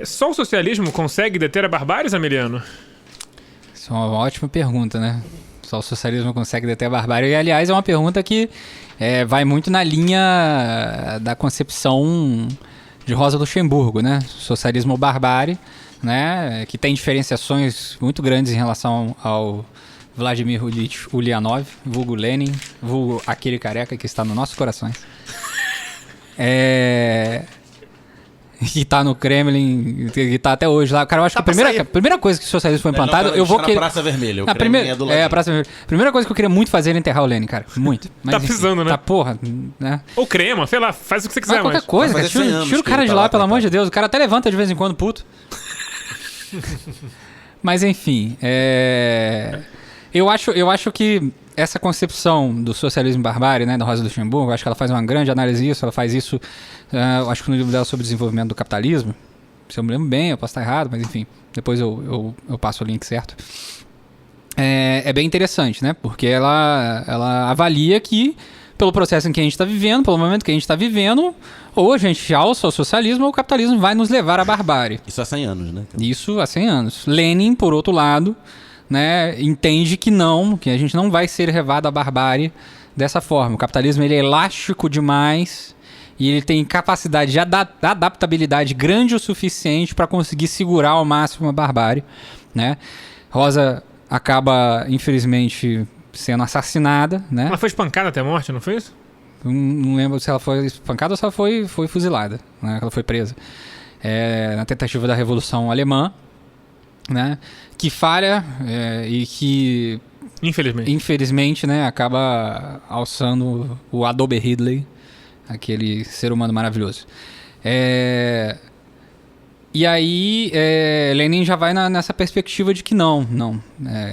Só o socialismo consegue deter a barbárie, Zamiliano?
Isso é uma ótima pergunta, né? Só o socialismo consegue deter a barbárie. E, aliás, é uma pergunta que vai muito na linha da concepção de Rosa Luxemburgo, né? Socialismo ou barbárie, né? Que tem diferenciações muito grandes em relação ao Vladimir Ilyich Ulyanov, vulgo Lenin, vulgo aquele careca que está nos nossos corações. Que tá no Kremlin, que tá até hoje lá. Cara, eu acho que a primeira coisa que o socialismo foi implantado, eu vou querer...
na Praça Vermelha, o
a Praça Vermelha. Primeira coisa que eu queria muito fazer era enterrar o Lenin, cara. Muito. Mas,
Tá precisando, né?
Tá porra, né?
Ou crema, sei lá, faz o que você quiser.
Mas qualquer coisa,
Vai
cara.
fazer 100 anos
Tira o
que
cara
ele
de
tá
lá,
lá,
pelo amor
coitado.
de Deus. O cara até levanta de vez em quando, puto. Mas enfim, eu acho que essa concepção do socialismo barbárie, né, da Rosa Luxemburgo, acho que ela faz uma grande análise disso, ela faz isso, acho que no livro dela sobre o desenvolvimento do capitalismo, se eu me lembro bem, eu posso estar errado, mas enfim, depois eu passo o link certo. É bem interessante, né, porque ela avalia que, pelo processo em que a gente está vivendo, pelo momento que a gente está vivendo, ou a gente alça o socialismo ou o capitalismo vai nos levar à barbárie.
Isso há 100 anos, né?
Isso há 100 anos. Lenin, por outro lado, né, entende que a gente não vai ser levado à barbárie dessa forma. O capitalismo ele é elástico demais e ele tem capacidade de adaptabilidade grande o suficiente para conseguir segurar ao máximo a barbárie, né? Rosa acaba, infelizmente, sendo assassinada, né?
Ela foi espancada até a morte, não foi isso?
Não lembro se ela foi espancada ou se ela foi fuzilada, né? Ela foi presa. Na tentativa da Revolução Alemã, né? Que falha e que infelizmente, né, acaba alçando o Adobe Ridley, aquele ser humano maravilhoso. E aí Lenin já vai nessa perspectiva de que não.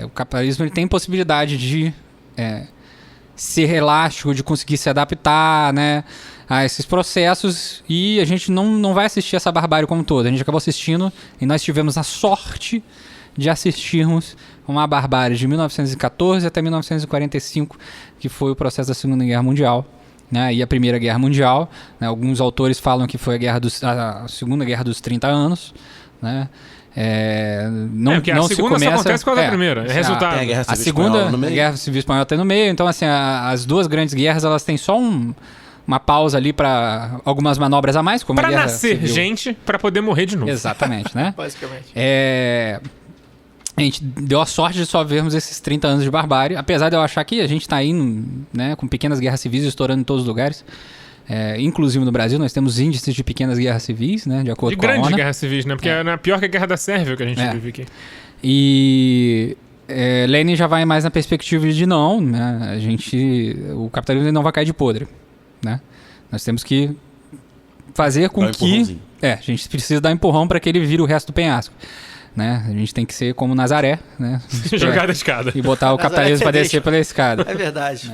O capitalismo ele tem possibilidade de ser elástico, de conseguir se adaptar, né, a esses processos, e a gente não vai assistir essa barbárie como toda. A gente acabou assistindo e nós tivemos a sorte de assistirmos uma barbárie de 1914 até 1945, que foi o processo da Segunda Guerra Mundial, né, e a Primeira Guerra Mundial, né, alguns autores falam que foi a Segunda Guerra dos 30 anos, né,
porque a segunda só acontece com a da primeira, é resultado.
Tem a Guerra
A
Civil
segunda
Espanhola no meio.
Guerra Civil Espanhola tem no meio, então assim, as duas grandes guerras, elas têm só uma pausa ali para algumas manobras a mais, como
pra
a Guerra
nascer
Civil.
gente, pra poder morrer de novo.
Exatamente, né?
Basicamente.
A gente deu a sorte de só vermos esses 30 anos de barbárie, apesar de eu achar que a gente tá indo, né, com pequenas guerras civis estourando em todos os lugares. Inclusive no Brasil, nós temos índices de pequenas guerras civis, né, de acordo
De
com a
grandes
ONU.
guerras civis, né? Porque é pior que a Guerra da Sérvia que a gente vive aqui.
E Lenin já vai mais na perspectiva de não, né? O capitalismo não vai cair de podre, né? Nós temos que fazer com que a gente precisa dar empurrão para que ele vire o resto do penhasco, né? A gente tem que ser como Nazaré, né?
Jogar da escada.
E botar o capitalismo para descer pela escada.
É verdade.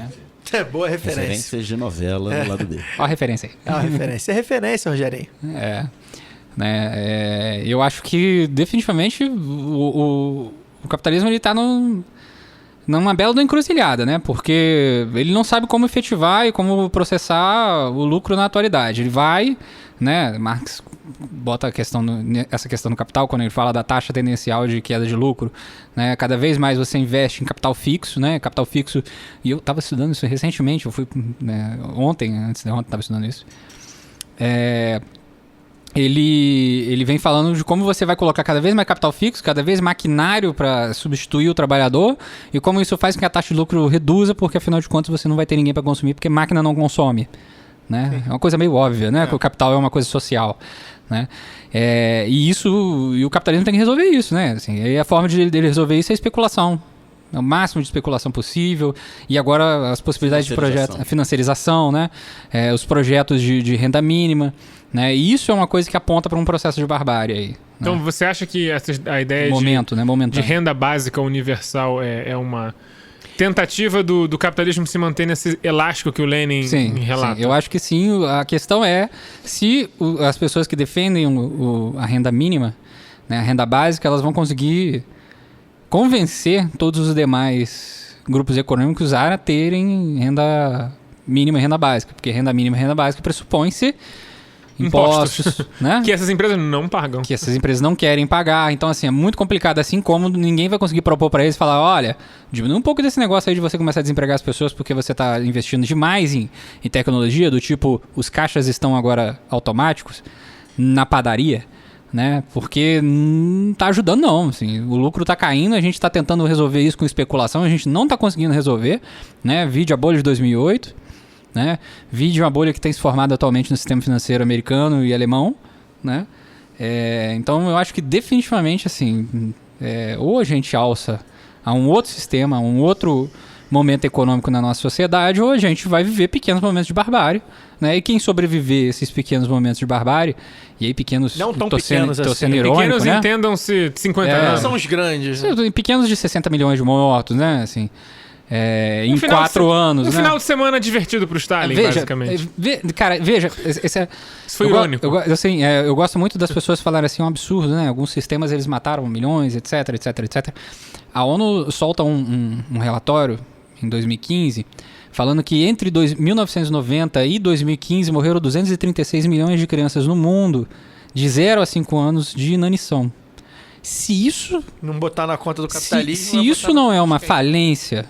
É boa referência.
Referências de novela no lado B.
Ó a referência aí.
É uma referência. É referência, Rogerinho.
Eu acho que definitivamente o capitalismo ele tá numa bela encruzilhada, né? Porque ele não sabe como efetivar e como processar o lucro na atualidade. Ele vai, né? Marx bota essa questão no Capital quando ele fala da taxa tendencial de queda de lucro, né? Cada vez mais você investe em capital fixo, né? Capital fixo, e eu estava estudando isso recentemente, eu fui, né, antes de ontem estava estudando isso. Ele vem falando de como você vai colocar cada vez mais capital fixo, cada vez maquinário para substituir o trabalhador, e como isso faz com que a taxa de lucro reduza, porque afinal de contas você não vai ter ninguém para consumir, porque máquina não consome. Né? É uma coisa meio óbvia, né? Que o capital é uma coisa social. Né? E o capitalismo tem que resolver isso. Né? Assim, e a forma de resolver isso é a especulação. O máximo de especulação possível, e agora as possibilidades de projeto, a financiarização, né? Os projetos de renda mínima, né? E isso é uma coisa que aponta para um processo de barbárie aí.
Então,
né?
Você acha que a ideia de renda básica universal é uma tentativa do capitalismo se manter nesse elástico que o Lenin relata?
Sim, eu acho que sim. A questão é se as pessoas que defendem a renda mínima, né, a renda básica, elas vão conseguir convencer todos os demais grupos econômicos a terem renda mínima e renda básica. Porque renda mínima e renda básica pressupõe-se impostos, né?
Que essas empresas não pagam.
Que essas empresas não querem pagar. Então, assim, é muito complicado. Assim como ninguém vai conseguir propor para eles falar, olha, diminui um pouco desse negócio aí de você começar a desempregar as pessoas porque você está investindo demais em tecnologia, do tipo, os caixas estão agora automáticos na padaria, né? Porque não tá ajudando não, assim, o lucro tá caindo, a gente tá tentando resolver isso com especulação, a gente não tá conseguindo resolver, né? Vide a bolha de 2008, né? Vide uma bolha que tem se formado atualmente no sistema financeiro americano e alemão, né? Então eu acho que definitivamente, assim, ou a gente alça a um outro sistema, a um outro momento econômico na nossa sociedade, ou a gente vai viver pequenos momentos de barbárie, né? E quem sobreviver a esses pequenos momentos de barbárie, e aí pequenos...
Não tão pequenos assim.
Sendo irônico,
pequenos,
né?
Entendam-se 50 anos.
Não são os grandes.
Né? Pequenos de 60 milhões de mortos, né? Assim, em 4 anos,
um
né?
final de semana divertido pro Stalin, basicamente.
Cara, veja... Isso
foi irônico.
Eu gosto muito das pessoas falarem assim, é um absurdo, né? Alguns sistemas eles mataram milhões, etc, etc, etc. A ONU solta um relatório em 2015, falando que entre 1990 e 2015 morreram 236 milhões de crianças no mundo de 0 a 5 anos de inanição. Se isso...
Não botar na conta do capitalismo...
Se isso não é uma falência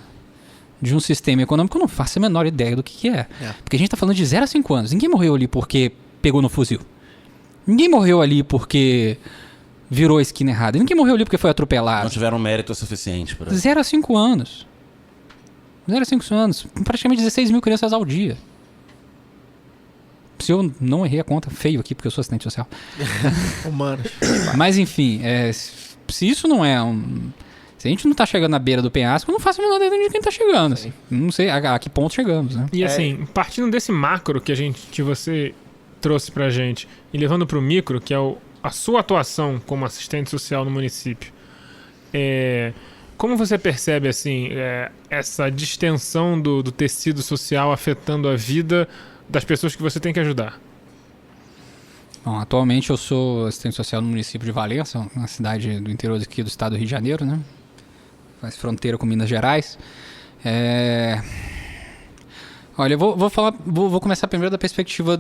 de um sistema econômico, eu não faço a menor ideia do que é. Porque a gente está falando de 0 a 5 anos. Ninguém morreu ali porque pegou no fuzil. Ninguém morreu ali porque virou a esquina errada. Ninguém morreu ali porque foi atropelado.
Não tiveram mérito suficiente para...
0 a 5 anos. 0 a 5 anos, praticamente 16 mil crianças ao dia. Se eu não errei a conta, feio aqui, porque eu sou assistente social.
Humanos.
Mas enfim, se isso não é se a gente não tá chegando na beira do penhasco, eu não faço a menor ideia de quem tá chegando. Assim. Não sei a que ponto chegamos, né?
E assim, partindo desse macro que você trouxe pra gente, e levando pro micro, que é a sua atuação como assistente social no município, como você percebe assim, essa distensão do tecido social afetando a vida das pessoas que você tem que ajudar?
Bom, atualmente eu sou assistente social no município de Valença, uma cidade do interior aqui do estado do Rio de Janeiro, né? Faz fronteira com Minas Gerais. Olha, eu vou começar primeiro da perspectiva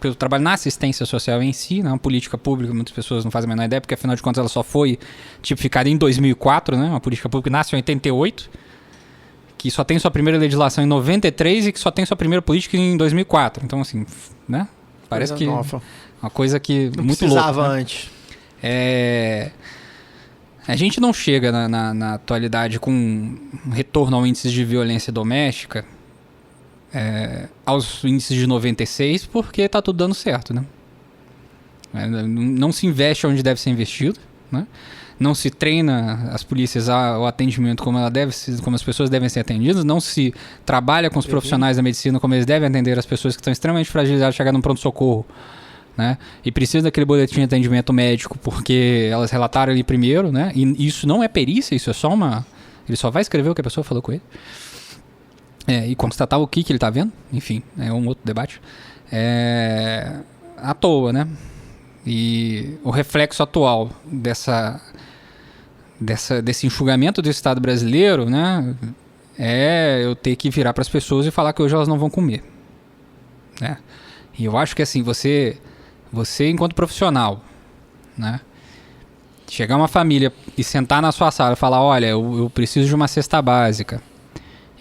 eu trabalho na assistência social em si, né? Uma política pública, muitas pessoas não fazem a menor ideia, porque afinal de contas ela só foi tipificada em 2004, né? Uma política pública que nasce em 88, que só tem sua primeira legislação em 93 e que só tem sua primeira política em 2004. Então, assim, né? Parece que
nova.
Uma coisa que
não
muito
precisava
louca, né?
antes.
A gente não chega na atualidade com um retorno ao índice de violência doméstica aos índices de 96 porque está tudo dando certo, né? Não se investe onde deve ser investido, né? Não se treina as polícias ao atendimento como as pessoas devem ser atendidas, não se trabalha com os profissionais da medicina como eles devem atender as pessoas que estão extremamente fragilizadas, chegar num pronto-socorro, né? E precisa daquele boletim de atendimento médico porque elas relataram ali primeiro, né? E isso não é perícia, isso é só ele só vai escrever o que a pessoa falou com ele. e constatar o que ele está vendo, enfim, é um outro debate, à toa, né? E o reflexo atual desse enxugamento do Estado brasileiro, né, é eu ter que virar para as pessoas e falar que hoje elas não vão comer, né? E eu acho que assim, você enquanto profissional, né, chegar uma família e sentar na sua sala e falar, olha, eu preciso de uma cesta básica,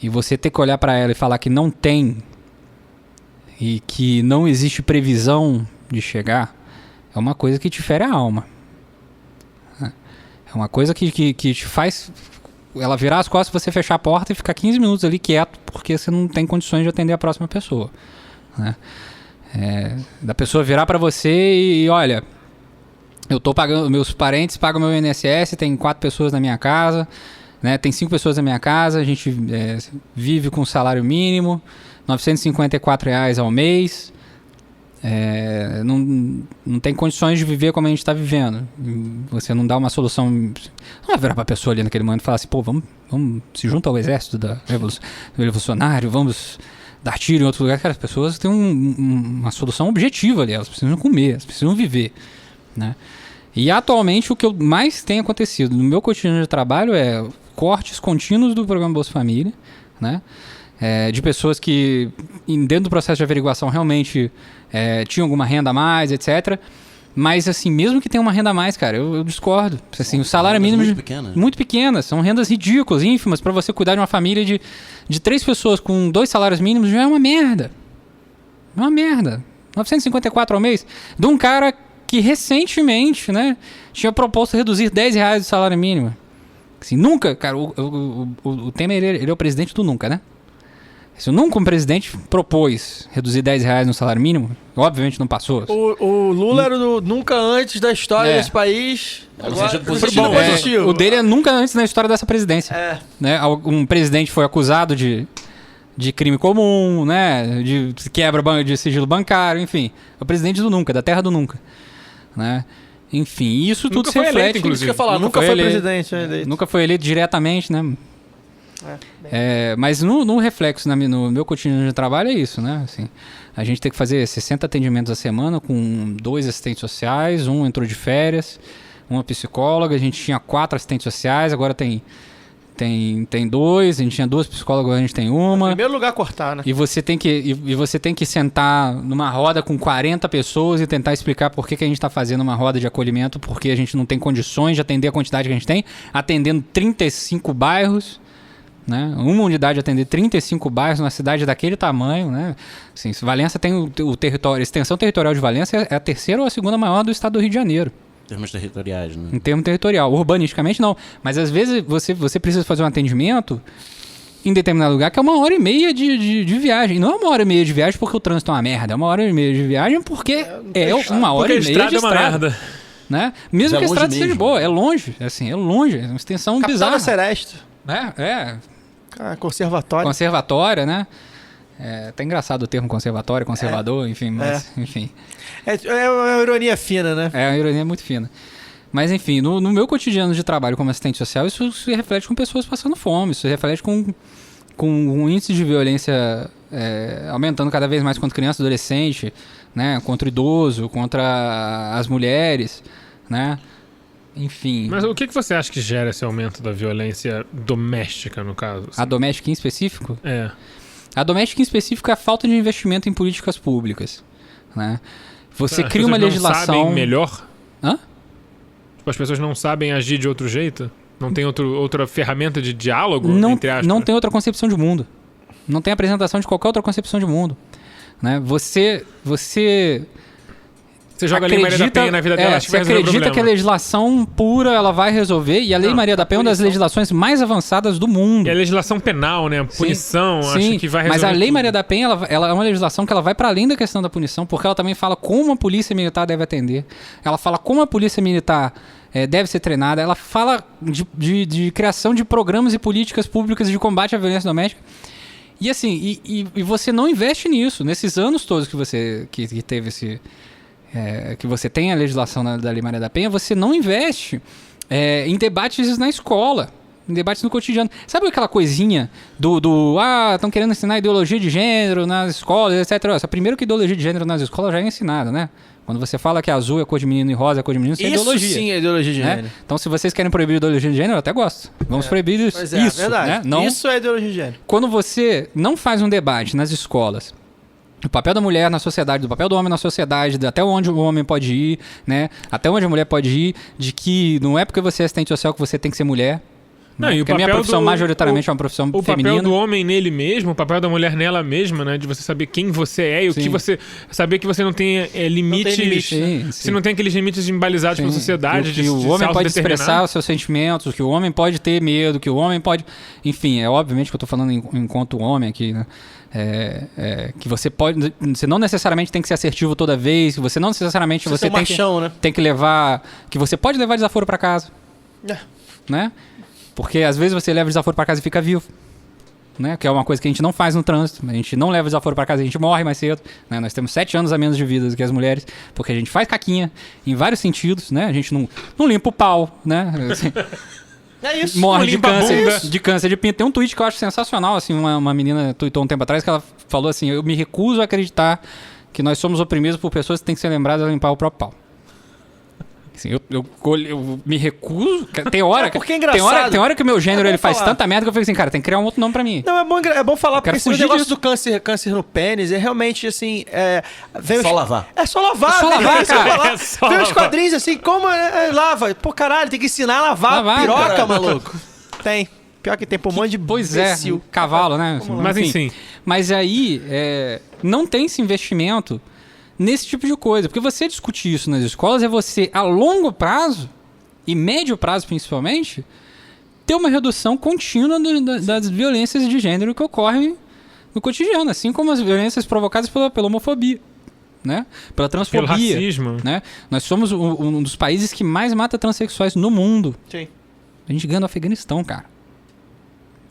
e você ter que olhar para ela e falar que não tem e que não existe previsão de chegar, é uma coisa que te fere a alma. É uma coisa que te faz ela virar as costas, você fechar a porta e ficar 15 minutos ali quieto, porque você não tem condições de atender a próxima pessoa, né? Da pessoa virar para você e olha, eu tô pagando, meus parentes pagam meu INSS, tem 4 pessoas na minha casa, né? Tem 5 pessoas na minha casa, a gente vive com salário mínimo, R$ 954 ao mês, não tem condições de viver como a gente está vivendo. Você não dá uma solução, não vai virar para a pessoa ali naquele momento e falar assim, pô, vamos se juntar ao exército do revolucionário, vamos dar tiro em outro lugar. Cara, as pessoas têm uma solução objetiva ali, elas precisam comer, elas precisam viver, né? E atualmente o que mais tem acontecido no meu cotidiano de trabalho é cortes contínuos do programa Bolsa Família, né? De pessoas que dentro do processo de averiguação realmente tinham alguma renda a mais, etc. Mas assim, mesmo que tenha uma renda a mais, cara, eu discordo. Assim, o salário mínimo muito pequenas, são rendas ridículas, ínfimas, para você cuidar de uma família de 3 pessoas com 2 salários mínimos já é uma merda. É uma merda. 954 ao mês de um cara que recentemente, né, tinha proposto reduzir R$10 do salário mínimo. Assim, nunca, cara, o Temer, ele é o presidente do nunca, né? Se nunca um presidente propôs reduzir R$10 no salário mínimo, obviamente não passou.
O Lula era o nunca antes da história desse país. Agora, positivo.
O dele é nunca antes na história dessa presidência. Né? Um presidente foi acusado de crime comum, né? De quebra de sigilo bancário, enfim. É o presidente do nunca, da terra do nunca. Né? Enfim, isso tudo se reflete.
Eleito, inclusive. Nunca foi presidente.
Nunca foi eleito diretamente, né? Mas no reflexo no meu cotidiano de trabalho é isso, né? Assim, a gente tem que fazer 60 atendimentos a semana com 2 assistentes sociais, um entrou de férias, uma psicóloga, a gente tinha 4 assistentes sociais, agora tem 2, a gente tinha 2 psicólogas, agora a gente tem uma.
Em primeiro lugar, cortar, né?
E você tem que sentar numa roda com 40 pessoas e tentar explicar por que a gente está fazendo uma roda de acolhimento, porque a gente não tem condições de atender a quantidade que a gente tem, atendendo 35 bairros, né? Uma unidade atender 35 bairros numa cidade daquele tamanho, né? Assim, Valença tem o território, a extensão territorial de Valença é a 3ª ou a 2ª maior do estado do Rio de Janeiro.
Em termos territoriais, né?
Em termos territorial. Urbanisticamente, não. Mas às vezes você precisa fazer um atendimento em determinado lugar que é 1h30 de viagem. Não é 1h30 de viagem porque o trânsito é uma merda. É 1h30 de viagem porque é 1h30 de estrada.
É uma merda.
Né? Mesmo que a estrada seja boa. É longe. Assim, é longe. É uma extensão bizarra.
Capital Seresto.
Conservatória. Conservatória, né? É até engraçado o termo conservatório, conservador, enfim, mas, enfim.
É uma ironia fina, né?
É uma ironia muito fina. Mas, enfim, no meu cotidiano de trabalho como assistente social, isso se reflete com pessoas passando fome, isso se reflete com um índice de violência aumentando cada vez mais contra criança e adolescente, né? Contra o idoso, contra as mulheres, né? Enfim.
Mas o que você acha que gera esse aumento da violência doméstica, no caso? Assim?
A doméstica em específico?
A
doméstica em específico é a falta de investimento em políticas públicas, né? Você cria uma legislação...
As pessoas não sabem melhor?
Hã?
Tipo, as pessoas não sabem agir de outro jeito? Não tem outra ferramenta de diálogo, entre aspas?
Não tem outra concepção de mundo. Não tem apresentação de qualquer outra concepção de mundo. Né? Você
joga a Lei Maria da Penha na vida dela,
você acredita que a legislação pura ela vai resolver, e a Lei Maria da Penha é uma das legislações mais avançadas do mundo.
E a legislação penal, né? A punição,
sim,
acho que vai resolver.
Mas a Lei Maria da Penha ela é uma legislação que ela vai para além da questão da punição, porque ela também fala como a polícia militar deve atender. Ela fala como a polícia militar deve ser treinada. Ela fala de criação de programas e políticas públicas de combate à violência doméstica. E assim, e você não investe nisso. Nesses anos todos que você que teve esse... que você tem a legislação da Lei Maria da Penha, você não investe em debates na escola, Em debates no cotidiano. Sabe aquela coisinha estão querendo ensinar ideologia de gênero nas escolas, etc. Primeiro que ideologia de gênero nas escolas já é ensinada, né? Quando você fala que azul é cor de menino e rosa é cor de menino, isso é ideologia.
Isso sim é ideologia de gênero.
Então, se vocês querem proibir ideologia de gênero, eu até gosto. Vamos proibir isso.
Pois é, verdade.
Né? Não,
isso é ideologia de gênero.
quando você não faz um debate nas escolas, o papel da mulher na sociedade, do papel do homem na sociedade, até onde o homem pode ir, né? Até onde a mulher pode ir, de que não é porque você é assistente social que você tem que ser mulher.
Não, e o
porque a minha
papel
profissão majoritariamente é uma profissão
o
feminina.
papel do homem nele mesmo, o papel da mulher nela mesma, né? De você saber quem você é e o que você... Saber que você não tem limites...
Não tem limite.
Sim,
Você não tem aqueles limites embalizados pela sociedade.
Que o homem pode expressar os seus sentimentos, que o homem pode ter medo, que o homem pode... Enfim, é obviamente que eu tô falando enquanto homem aqui, né? Que você pode... Você não necessariamente tem que ser assertivo toda vez, que você não necessariamente
Você é um
tem,
machão, né?
tem que levar... Que você pode levar desaforo pra casa, né? Porque às vezes você leva desaforo pra casa e fica vivo, né? Que é uma coisa que a gente não faz no trânsito. A gente não leva desaforo pra casa, a gente morre mais cedo, né? Nós temos 7 anos a menos de vida do que as mulheres, porque a gente faz caquinha em vários sentidos, né? A gente não limpa o pau, né? Assim,
É isso.
morre de
limpa a
câncer de pinto. Tem um tweet que eu acho sensacional, assim, uma menina tweetou um tempo atrás que ela falou assim: eu me recuso a acreditar que nós somos oprimidos por pessoas que têm que ser lembradas a limpar o próprio pau. Assim, eu me recuso. Tem hora,
porque é engraçado.
tem hora que o meu gênero ele faz
falar.
tanta merda que eu fico assim, cara, tem que criar um outro nome pra mim.
Não, é bom falar, porque esse
fugir
negócio
disso.
do câncer no pênis é realmente assim.
Só lavar.
É só lavar,
É só
velho.
lavar,
É só
cara.
lavar.
É só
Vem os
lavar.
quadrinhos assim, como lava? Pô, caralho, tem que ensinar a lavar,
Lavar,
piroca,
cara.
maluco. Tem. Pior que tem, pô, um monte de
Pois é,
imbecil.
cavalo, né?
Mas enfim.
Mas aí, não tem esse investimento nesse tipo de coisa. Porque você discutir isso nas escolas é você, a longo prazo, e médio prazo principalmente, ter uma redução contínua das violências de gênero que ocorrem no cotidiano. Assim como as violências provocadas pela homofobia, né? Pela transfobia.
Pelo racismo.
Né? Nós somos um dos países que mais mata transexuais no mundo.
Sim.
A gente ganha do Afeganistão, cara.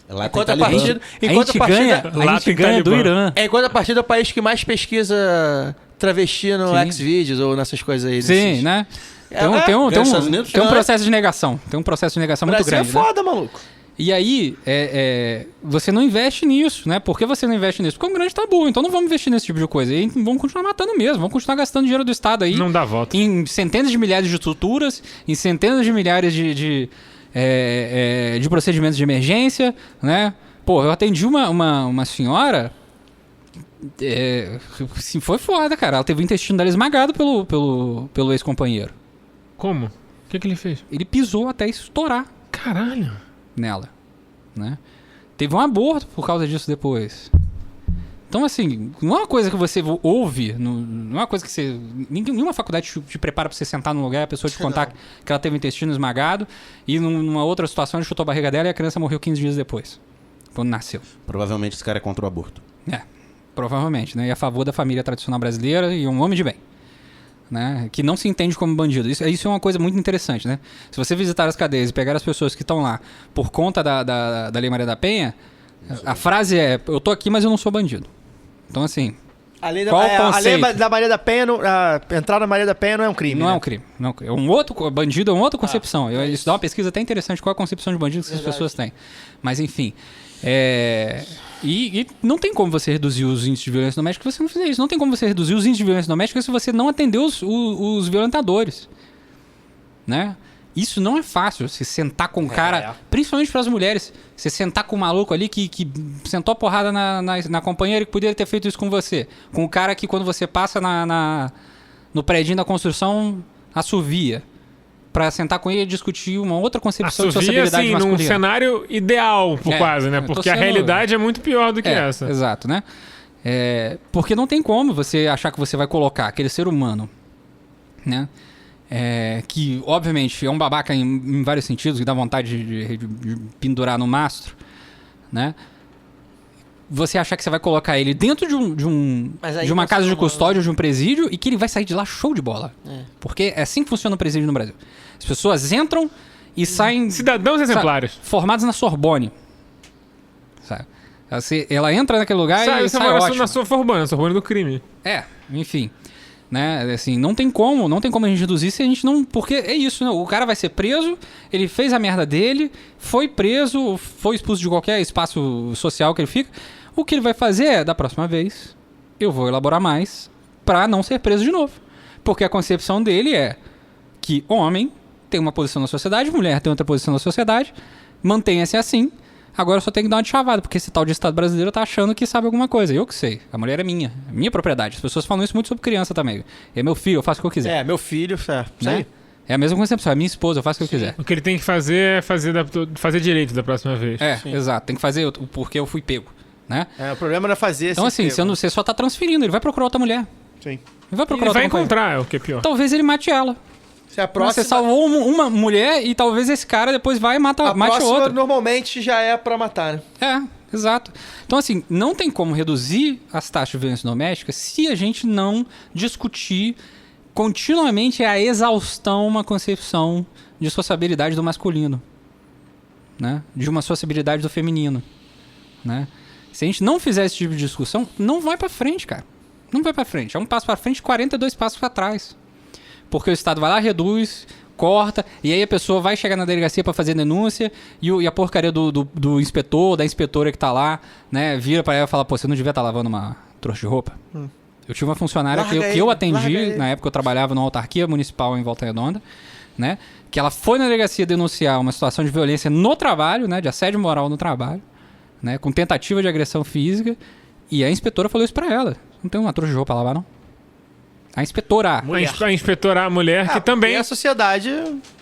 Lá tem
Enquanto a
Talibã.
partida,
A
enquanto
gente
a partida,
ganha,
lá
a gente
tem
ganha do
Talibã.
Irã.
enquanto a partida é o país que mais pesquisa travesti no
Sim.
Xvideos ou nessas coisas aí.
Sim,
desses-
né?
É,
Tem um
ganha os Estados Unidos?
tem um
Ganha.
processo de negação. Tem um processo de negação
O
muito
Brasil
grande.
é
né?
foda, maluco.
E aí, você não investe nisso, né? Por que você não investe nisso? Porque é um grande tabu. Então não vamos investir nesse tipo de coisa. E vamos continuar matando mesmo. Vamos continuar gastando dinheiro do Estado aí.
Não dá volta.
Em centenas de milhares de estruturas, em centenas de milhares de procedimentos de emergência, né? Pô, eu atendi uma senhora... Assim, foi foda, cara. Ela teve o intestino dela esmagado pelo ex-companheiro.
Como? O que ele fez?
Ele pisou até estourar
Caralho.
nela, né? Teve um aborto por causa disso depois. Então, assim, não é uma coisa que você ouve, não é uma coisa que você... Nenhuma faculdade te prepara pra você sentar num lugar e a pessoa te contar que ela teve o intestino esmagado e numa outra situação ele chutou a barriga dela e a criança morreu 15 dias depois, quando nasceu.
Provavelmente esse cara é contra o aborto.
Provavelmente, né? E a favor da família tradicional brasileira e um homem de bem, né? Que não se entende como bandido. Isso é uma coisa muito interessante, né? Se você visitar as cadeias e pegar as pessoas que estão lá por conta da Lei Maria da Penha, a frase é: eu tô aqui, mas eu não sou bandido. Então, assim,
A lei
Qual o
a lei
conceito?
da Maria da Penha, entrar na Maria da Penha não é um crime.
não
né?
é um crime. Não é um crime. É um outro bandido, é uma outra concepção. Isso dá uma pesquisa até interessante, qual é a concepção de bandido que as pessoas têm. Mas, enfim. E não tem como você reduzir os índices de violência doméstica se você não fizer isso. Não tem como você reduzir os índices de violência doméstica se você não atender os violentadores. Né? Isso não é fácil. Você sentar com um cara, principalmente para as mulheres, você sentar com um maluco ali que sentou a porrada na companheira e que poderia ter feito isso com você. Com o cara que quando você passa no predinho da construção, assovia. Pra sentar com ele e discutir uma outra concepção de
Assovia,
sociabilidade
assim, num
masculina.
cenário ideal, quase, né?
eu tô
Porque a
sendo-
realidade é muito pior do que essa.
Exato, né? Porque não tem como você achar que você vai colocar aquele ser humano, né? Que, obviamente, é um babaca em vários sentidos, que dá vontade de pendurar no mastro, né? Você achar que você vai colocar ele dentro
Mas aí
de uma
você
casa de
não-
custódia, de um presídio, e que ele vai sair de lá show de bola. Porque é assim que funciona o presídio no Brasil. As pessoas entram e saem...
Cidadãos exemplares.
formados na Sorbonne. Sabe? Ela entra naquele lugar e sai
Você mora
ótimo.
na Sorbonne do crime.
Enfim. Né? Assim, não tem como a gente reduzir se a gente não... Porque é isso, né? O cara vai ser preso, ele fez a merda dele, foi preso, foi expulso de qualquer espaço social que ele fica. O que ele vai fazer é, da próxima vez, eu vou elaborar mais pra não ser preso de novo. Porque a concepção dele é que homem tem uma posição na sociedade, mulher tem outra posição na sociedade, mantenha-se assim, agora eu só tenho que dar uma de chavada, porque esse tal de Estado brasileiro tá achando que sabe alguma coisa. Eu que sei. A mulher é minha propriedade. As pessoas falam isso muito sobre criança também. É meu filho, eu faço o que eu quiser.
Meu filho, isso
Né?
aí.
É a mesma concepção, é minha esposa, eu faço o que eu quiser.
O que ele tem que fazer é fazer direito da próxima vez.
Exato. Tem que fazer o porquê eu fui pego. Né?
O problema não é fazer...
Então assim, você só tá transferindo, ele vai procurar outra mulher.
Sim.
Ele vai procurar
Ele vai
outra
encontrar, é o que é pior.
Talvez ele mate ela.
Se a próxima...
Você salvou uma mulher e talvez esse cara depois vai e mate
próxima,
outra.
normalmente já é pra matar, né?
Exato. Então, assim, não tem como reduzir as taxas de violência doméstica se a gente não discutir continuamente a exaustão uma concepção de sociabilidade do masculino, né? De uma sociabilidade do feminino, né? Se a gente não fizer esse tipo de discussão, não vai pra frente, cara. Não vai pra frente. É um passo pra frente, 42 passos pra trás. Porque o Estado vai lá, reduz, corta, e aí a pessoa vai chegar na delegacia pra fazer denúncia e a porcaria do inspetor, da inspetora que tá lá, né, vira pra ela e fala, pô, você não devia estar lavando uma trouxa de roupa? Eu tive uma funcionária que eu atendi, na época eu trabalhava numa autarquia municipal em Volta Redonda, né, que ela foi na delegacia denunciar uma situação de violência no trabalho, né, de assédio moral no trabalho, né, com tentativa de agressão física, e a inspetora falou isso pra ela. Não tem uma trouxa de roupa pra lavar, não? A inspetora.
A inspetora, a mulher, que também...
E a sociedade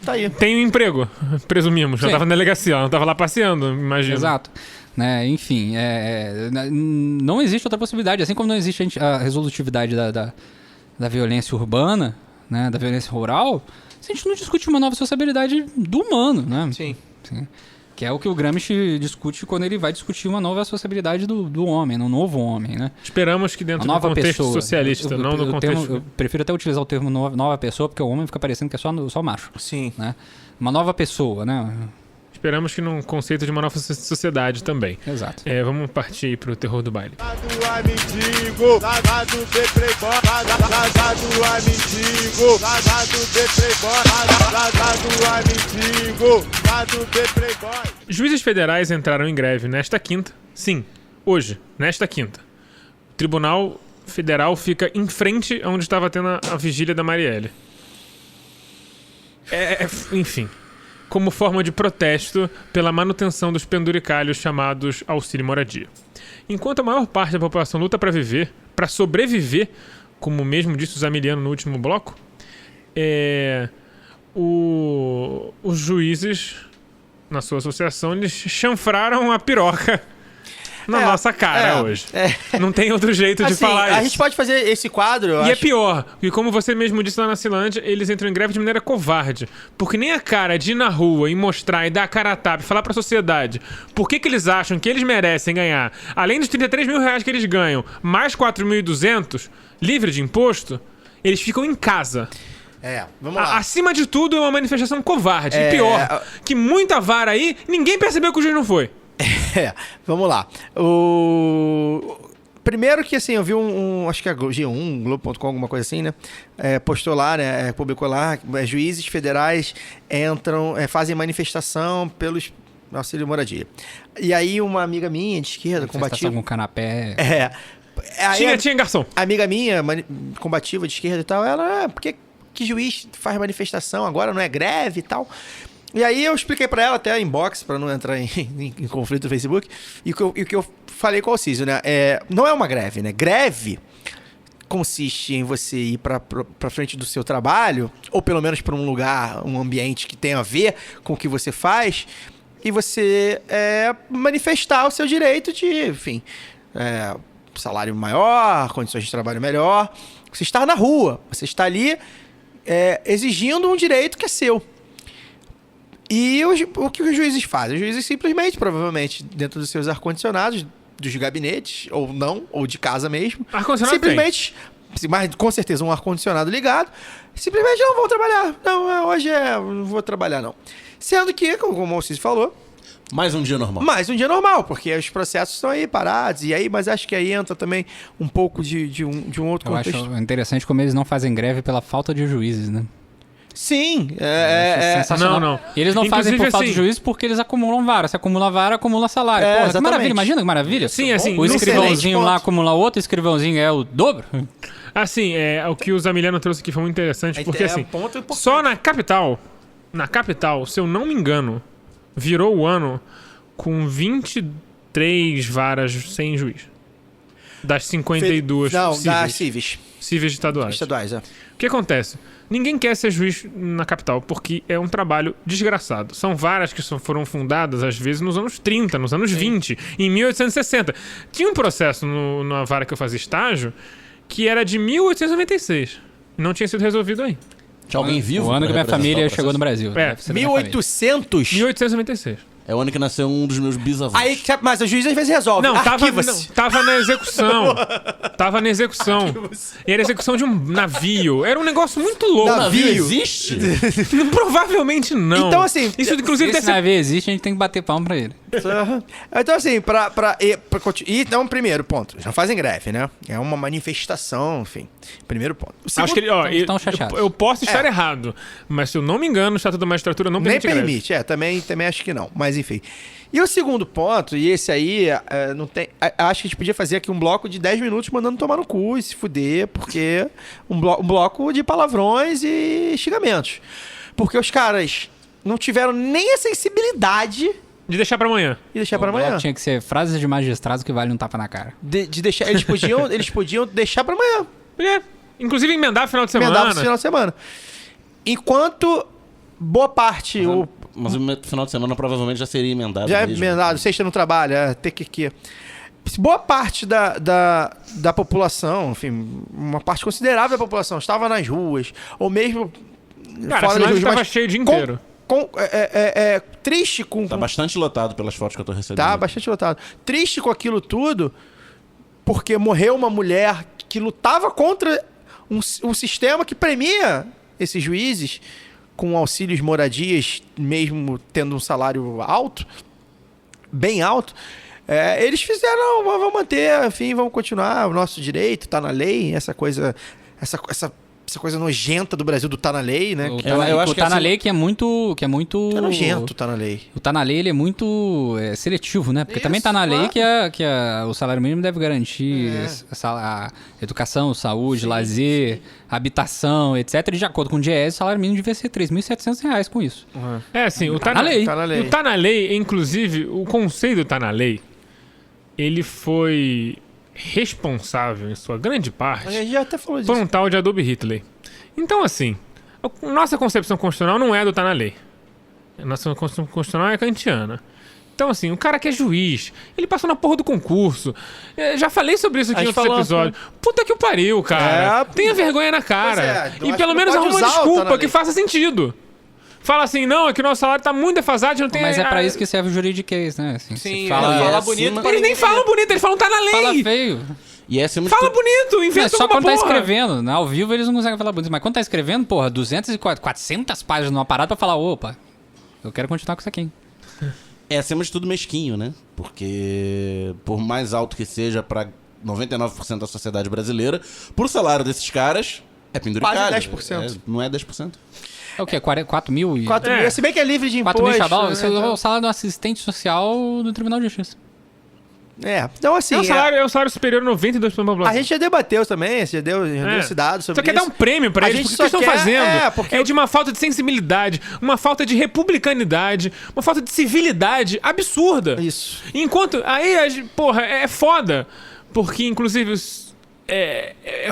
tá aí.
Tem um emprego, presumimos. Já
Sim.
tava na delegacia, ela não tava lá passeando, imagino.
Exato. Né? Enfim, não existe outra possibilidade. Assim como não existe a resolutividade da violência urbana, né? Da violência rural, se a gente não discute uma nova sociabilidade do humano, né?
Sim.
Que é o que o Gramsci discute quando ele vai discutir uma nova sociabilidade do homem, um novo homem, né?
Esperamos que dentro do contexto socialista, não no contexto...
Eu prefiro até utilizar o termo nova pessoa, porque o homem fica parecendo que é só macho.
Sim.
Né? Uma nova pessoa, né?
Esperamos que num conceito de uma nova sociedade também.
Exato.
Vamos partir aí pro terror do baile. Juízes federais entraram em greve nesta quinta. Sim, hoje, nesta quinta. O Tribunal Federal fica em frente a onde estava tendo a vigília da Marielle. Enfim, como forma de protesto pela manutenção dos penduricalhos chamados auxílio moradia. Enquanto a maior parte da população luta para sobreviver, como mesmo disse o Zamiliano no último bloco, os juízes, na sua associação, eles chanfraram a piroca na nossa cara hoje. Não tem outro jeito de falar isso.
A gente pode fazer esse quadro, eu
E
acho.
é pior, porque como você mesmo disse lá na Cinelândia, eles entram em greve de maneira covarde. Porque nem a cara de ir na rua e mostrar e dar a cara a tapa e falar pra sociedade por que eles acham que eles merecem ganhar, além dos 33 mil reais que eles ganham, mais 4.200, livre de imposto, eles ficam em casa.
Vamos lá.
Acima de tudo, é uma manifestação covarde. E pior, que muita vara aí, ninguém percebeu que o juiz não foi.
Vamos lá. Primeiro que, assim, eu vi acho que é G1, Globo.com, alguma coisa assim, né? Postou lá, né? Publicou lá, juízes federais fazem manifestação pelos auxílio moradia. E aí uma amiga minha de esquerda, combativa...
com canapé.
Tinha garçom.
Amiga minha, combativa de esquerda e tal, ela... Por que juiz faz manifestação agora, não é greve e tal? E aí eu expliquei pra ela, até a inbox, pra não entrar em conflito no Facebook, e o que eu falei com o Alcísio, né? Não é uma greve, né? Greve consiste em você ir pra frente do seu trabalho, ou pelo menos pra um lugar, um ambiente que tenha a ver com o que você faz, e você manifestar o seu direito de, enfim, salário maior, condições de trabalho melhor. Você está na rua, você está ali exigindo um direito que é seu. E o que os juízes fazem? Os juízes simplesmente, provavelmente, dentro dos seus ar-condicionados, dos gabinetes, ou não, ou de casa mesmo,
Ar-condicionado
simplesmente, mas com certeza um ar-condicionado ligado, simplesmente não vão trabalhar. Não, hoje não vou trabalhar, não. Sendo que, como o Alcísio falou,
Mais um dia normal.
Mais um dia normal, porque os processos estão aí parados. E aí, mas acho que aí entra também um pouco de um outro
Eu
contexto.
acho interessante como eles não fazem greve pela falta de juízes, né?
Sim,
Sensacional.
Não.
E eles não fazem
Inclusive,
por falta de
assim-
juízes porque eles acumulam vara. Se acumula vara, acumula salário. Porra, que
exatamente.
maravilha. Imagina que maravilha.
Sim, assim,
O escrivãozinho
excelente
lá
ponto.
acumula outro, escrivãozinho é o dobro.
Assim, o que o Zamiliano trouxe aqui foi muito interessante, porque
É um
assim,
ponto importante.
só na capital, se eu não me engano, virou o ano com 23 varas sem juiz. Das 52
Não,
cíveis,
das cíveis.
cíveis estaduais.
Estaduais, é.
O que acontece? Ninguém quer ser juiz na capital, porque é um trabalho desgraçado. São varas que foram fundadas, às vezes, nos anos 30, nos anos 20, em 1860. Tinha um processo na vara que eu fazia estágio que era de 1896. Não tinha sido resolvido aí.
Tinha alguém vivo?
O ano
pra
que minha
representar
família
o
chegou no
processo?
Brasil.
É,
Deve ser da minha família.
1800?
1896.
É o ano que nasceu um dos meus bisavós.
Aí, mas o juiz às vezes resolve.
Não,
Arquiva-se.
tava na execução. Tava na execução. E era a execução de um navio. Era um negócio muito louco.
O navio
navio.
existe?
Provavelmente não.
Então, assim,
Isso, inclusive,
Se
deve
esse
ser...
navio existe, a gente tem que bater palma pra ele.
Então, assim, então, primeiro ponto, eles não fazem greve, né? É uma manifestação, enfim. Primeiro ponto. O segundo,
Acho que ele, ó,
Estão chateados.
eu posso estar errado, mas se eu não me engano, o Estatuto da Magistratura não
nem
permite greve.
permite, também acho que não, mas enfim. E o segundo ponto, e esse aí, não tem. Acho que a gente podia fazer aqui um bloco de 10 minutos mandando tomar no cu e se fuder, porque um bloco de palavrões e xingamentos. Porque os caras não tiveram nem a sensibilidade
De deixar pra amanhã.
de deixar pra
O bloco
amanhã.
tinha que ser frases de magistrados que valem um tapa na cara.
De deixar, eles podiam deixar pra amanhã.
É. Inclusive emendar final de semana.
Emendar pro final de semana. Enquanto boa parte,
Mas o final de semana provavelmente já seria emendado.
já é
mesmo.
emendado, sexta no trabalho, TQQ. Boa parte da população, enfim, uma parte considerável da população estava nas ruas, ou mesmo
Cara,
fora das ruas,
estava
mas
cheio o dia inteiro.
triste com...
Tá bastante lotado pelas fotos que eu tô recebendo.
Tá bastante lotado. Triste com aquilo tudo, porque morreu uma mulher que lutava contra um sistema que premia esses juízes com auxílios moradias, mesmo tendo um salário alto, bem alto. Eles fizeram, vamos manter, enfim, vamos continuar, o nosso direito tá na lei, essa coisa nojenta do Brasil do tá na lei, né?
O
Que
tá, na-
eu acho
o
que
tá na
assim-
lei que é muito...
é nojento, tá na lei.
O tá na lei, ele é muito seletivo, né? Porque também
Isso,
tá na lei
claro.
que o salário mínimo deve garantir a educação, saúde, lazer, habitação, etc. E de acordo com o Diese, o salário mínimo devia ser R$ 3.700 com isso.
Assim, o
Tá na lei.
Tá na lei.
O tá na lei, inclusive, o conceito do tá na lei, ele foi responsável, em sua grande
A
parte,
gente já até falou disso.
por um tal de Adobe Hitler. Então, assim, a nossa concepção constitucional não é do tá na lei. A nossa concepção constitucional é kantiana. Então, assim, o cara que é juiz, ele passou na porra do concurso. Já falei sobre isso aqui
A
em
gente
outros
falou,
episódios. Puta que o pariu, cara. Tenha vergonha na cara.
Pois é, eu
E
acho
pelo
que
menos
não pode
arruma uma
usar o tá
desculpa
na
que
lei.
faça sentido. Fala assim, não, é que o nosso salário tá muito defasado, não tem...
Mas é pra isso que serve o juridiquês, né? Assim,
Sim,
você fala,
fala
é
bonito.
acima-
para
Eles nem
ninguém
falam bonito, eles falam tá na lei.
fala feio.
E é acima de
Fala
tudo-
bonito,
Não, é
inventa
só
alguma
quando tá
porra.
escrevendo. Né? Ao vivo eles não conseguem falar bonito. Mas quando tá escrevendo, porra, 200 e 400 páginas numa parada pra falar, opa, eu quero continuar com isso aqui.
É acima de tudo mesquinho, né? Porque por mais alto que seja pra 99% da sociedade brasileira, pro salário desses caras é penduricalho.
Quase 10%.
Não é 10%.
É o quê? 4 mil?
4 mil, se bem que é livre de
4
imposto.
mil chabal?
né?
Isso é o salário do assistente social do Tribunal de Justiça.
Então assim,
É um salário superior a 92% da população.
a gente já debateu também, já deu esse dado sobre
Só quer
isso.
dar um prêmio pra
A
eles,
gente
porque o que
só
eles estão
quer-
fazendo
porque
é de uma falta de sensibilidade, uma falta de republicanidade, uma falta de civilidade absurda.
Isso.
Enquanto. Aí, porra, é foda. Porque, inclusive,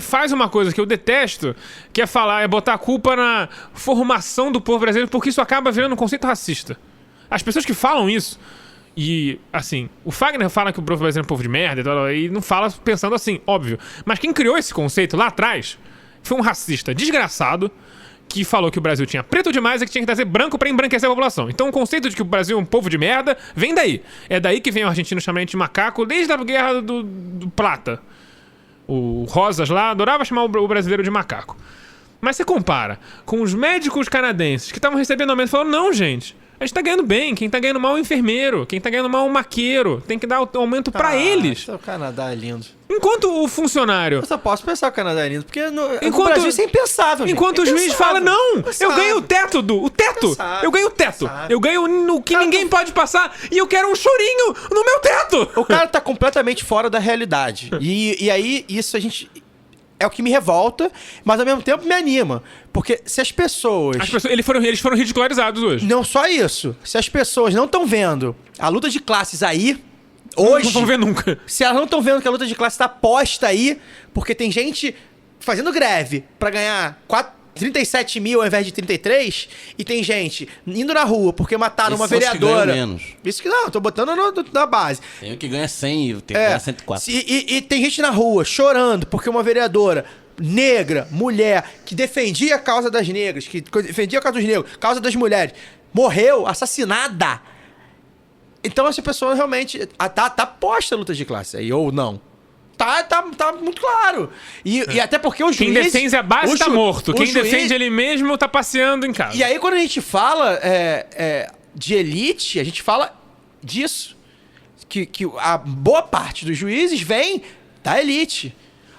faz uma coisa que eu detesto, que é botar a culpa na formação do povo brasileiro, porque isso acaba virando um conceito racista. As pessoas que falam isso. E, assim, o Fagner fala que o povo brasileiro é um povo de merda e tal, e não fala pensando assim, óbvio. Mas quem criou esse conceito lá atrás foi um racista desgraçado que falou que o Brasil tinha preto demais e que tinha que trazer branco pra embranquecer a população. Então o conceito de que o Brasil é um povo de merda vem daí. É daí que vem o argentino chamando a gente de macaco desde a Guerra do Plata. O Rosas lá adorava chamar o brasileiro de macaco. Mas você compara com os médicos canadenses que estavam recebendo aumento e falaram, não, gente, A gente tá ganhando bem. Quem tá ganhando mal é o enfermeiro. Quem tá ganhando mal é o maqueiro. Tem que dar o aumento pra eles.
O Canadá é lindo.
Enquanto o funcionário...
Eu só posso pensar que o Canadá é lindo, porque no
Enquanto-
Brasil isso é impensável, gente.
Enquanto o juiz fala, não, eu ganho o teto, o teto,
Impensável.
eu ganho o teto,
Impensável.
eu ganho no que ninguém pode passar e eu quero um chorinho no meu teto.
O cara tá completamente fora da realidade. E aí, isso a gente... É o que me revolta, mas ao mesmo tempo me anima. Porque se as pessoas...
Eles foram ridicularizados hoje.
Não só isso. Se as pessoas não estão vendo a luta de classes aí, hoje...
Não vão ver nunca.
Se elas não estão vendo que a luta de classe tá posta aí, porque tem gente fazendo greve pra ganhar 37 mil ao invés de 33, e tem gente indo na rua porque mataram uma
Esses são os que ganham
vereadora.
menos.
Isso que não, tô botando na base.
Tem o que ganha 100 e tem que ganhar 104.
E tem gente na rua chorando porque uma vereadora negra, mulher, que defendia a causa das negras, que defendia a causa dos negros, causa das mulheres, morreu, assassinada. Então essa pessoa realmente tá posta a luta de classe aí, ou não. Tá muito claro. E até porque o juiz...
Quem defende a base tá morto. Quem
juiz-
defende ele mesmo tá passeando em casa.
E aí quando a gente fala de elite, a gente fala disso. Que a boa parte dos juízes vem da elite.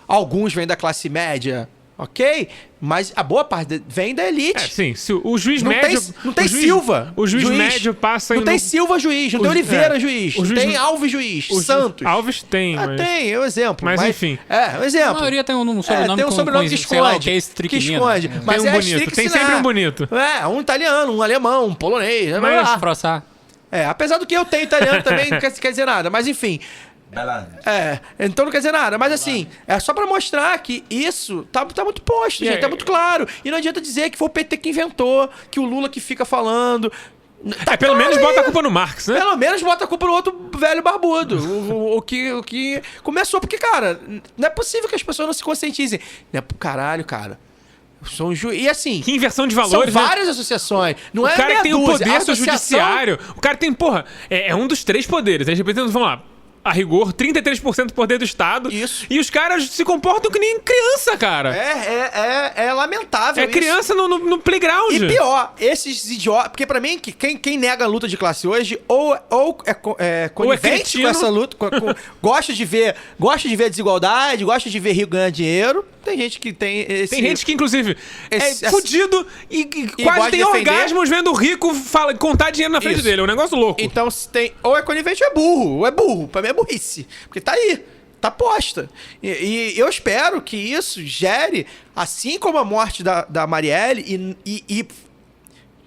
Alguns vêm da classe média, ok? Mas a boa parte vem da elite.
Sim, se o juiz
Não
médio...
não tem
o juiz,
Silva.
O juiz médio passa...
Não tem Silva juiz, não tem Oliveira juiz, não tem Alves juiz, Santos.
Alves tem, mas...
Tem, é um exemplo.
Mas enfim.
É, um
A
exemplo.
maioria tem um sobrenome,
tem um sobrenome que
sei lá, o
esconde.
que é estricnino.
Mas
Tem um
é
bonito, tem sempre um bonito.
Um italiano, um alemão, um polonês.
Mas-
blá, blá.
Frossar.
Apesar do que eu tenho italiano também, não quer dizer nada. Mas enfim. Então não quer dizer nada. Mas assim, é só pra mostrar que isso tá muito posto, gente. Tá muito claro. E não adianta dizer que foi o PT que inventou, que o Lula que fica falando.
Pelo menos
aí.
bota a culpa no Marx, né?
Pelo menos bota a culpa no outro velho barbudo. o que começou. Porque, cara, não é possível que as pessoas não se conscientizem. Não é pro caralho, cara. Eu sou um juiz. E assim.
Que inversão de
São
valores, né?
várias associações. Não
O
é
cara
meia
tem o
dúzia.
poder
A
do
associação-
judiciário. O cara tem, porra, é um dos 3 poderes. Eles representam, vamos lá, a rigor, 33% do poder do Estado.
Isso.
E os caras se comportam que nem criança, cara.
É lamentável.
É
isso. criança
no playground.
E pior, esses idiotas. Porque pra mim, quem nega a luta de classe hoje, ou é conivente
cretino.
com essa luta, gosta de ver desigualdade, gosta de ver Rio ganhar dinheiro. Tem gente que tem esse.
Tem gente que, inclusive,
Esse-
é fudido e
gosta
quase
de
tem
defender.
orgasmos vendo o rico contar dinheiro na frente
Isso.
dele. É um negócio louco.
Então, se tem. Ou é conivente ou é burro. Ou é burro. Pra mim é burrice. Porque tá aí. Tá posta. E eu espero que isso gere, assim como a morte da Marielle, e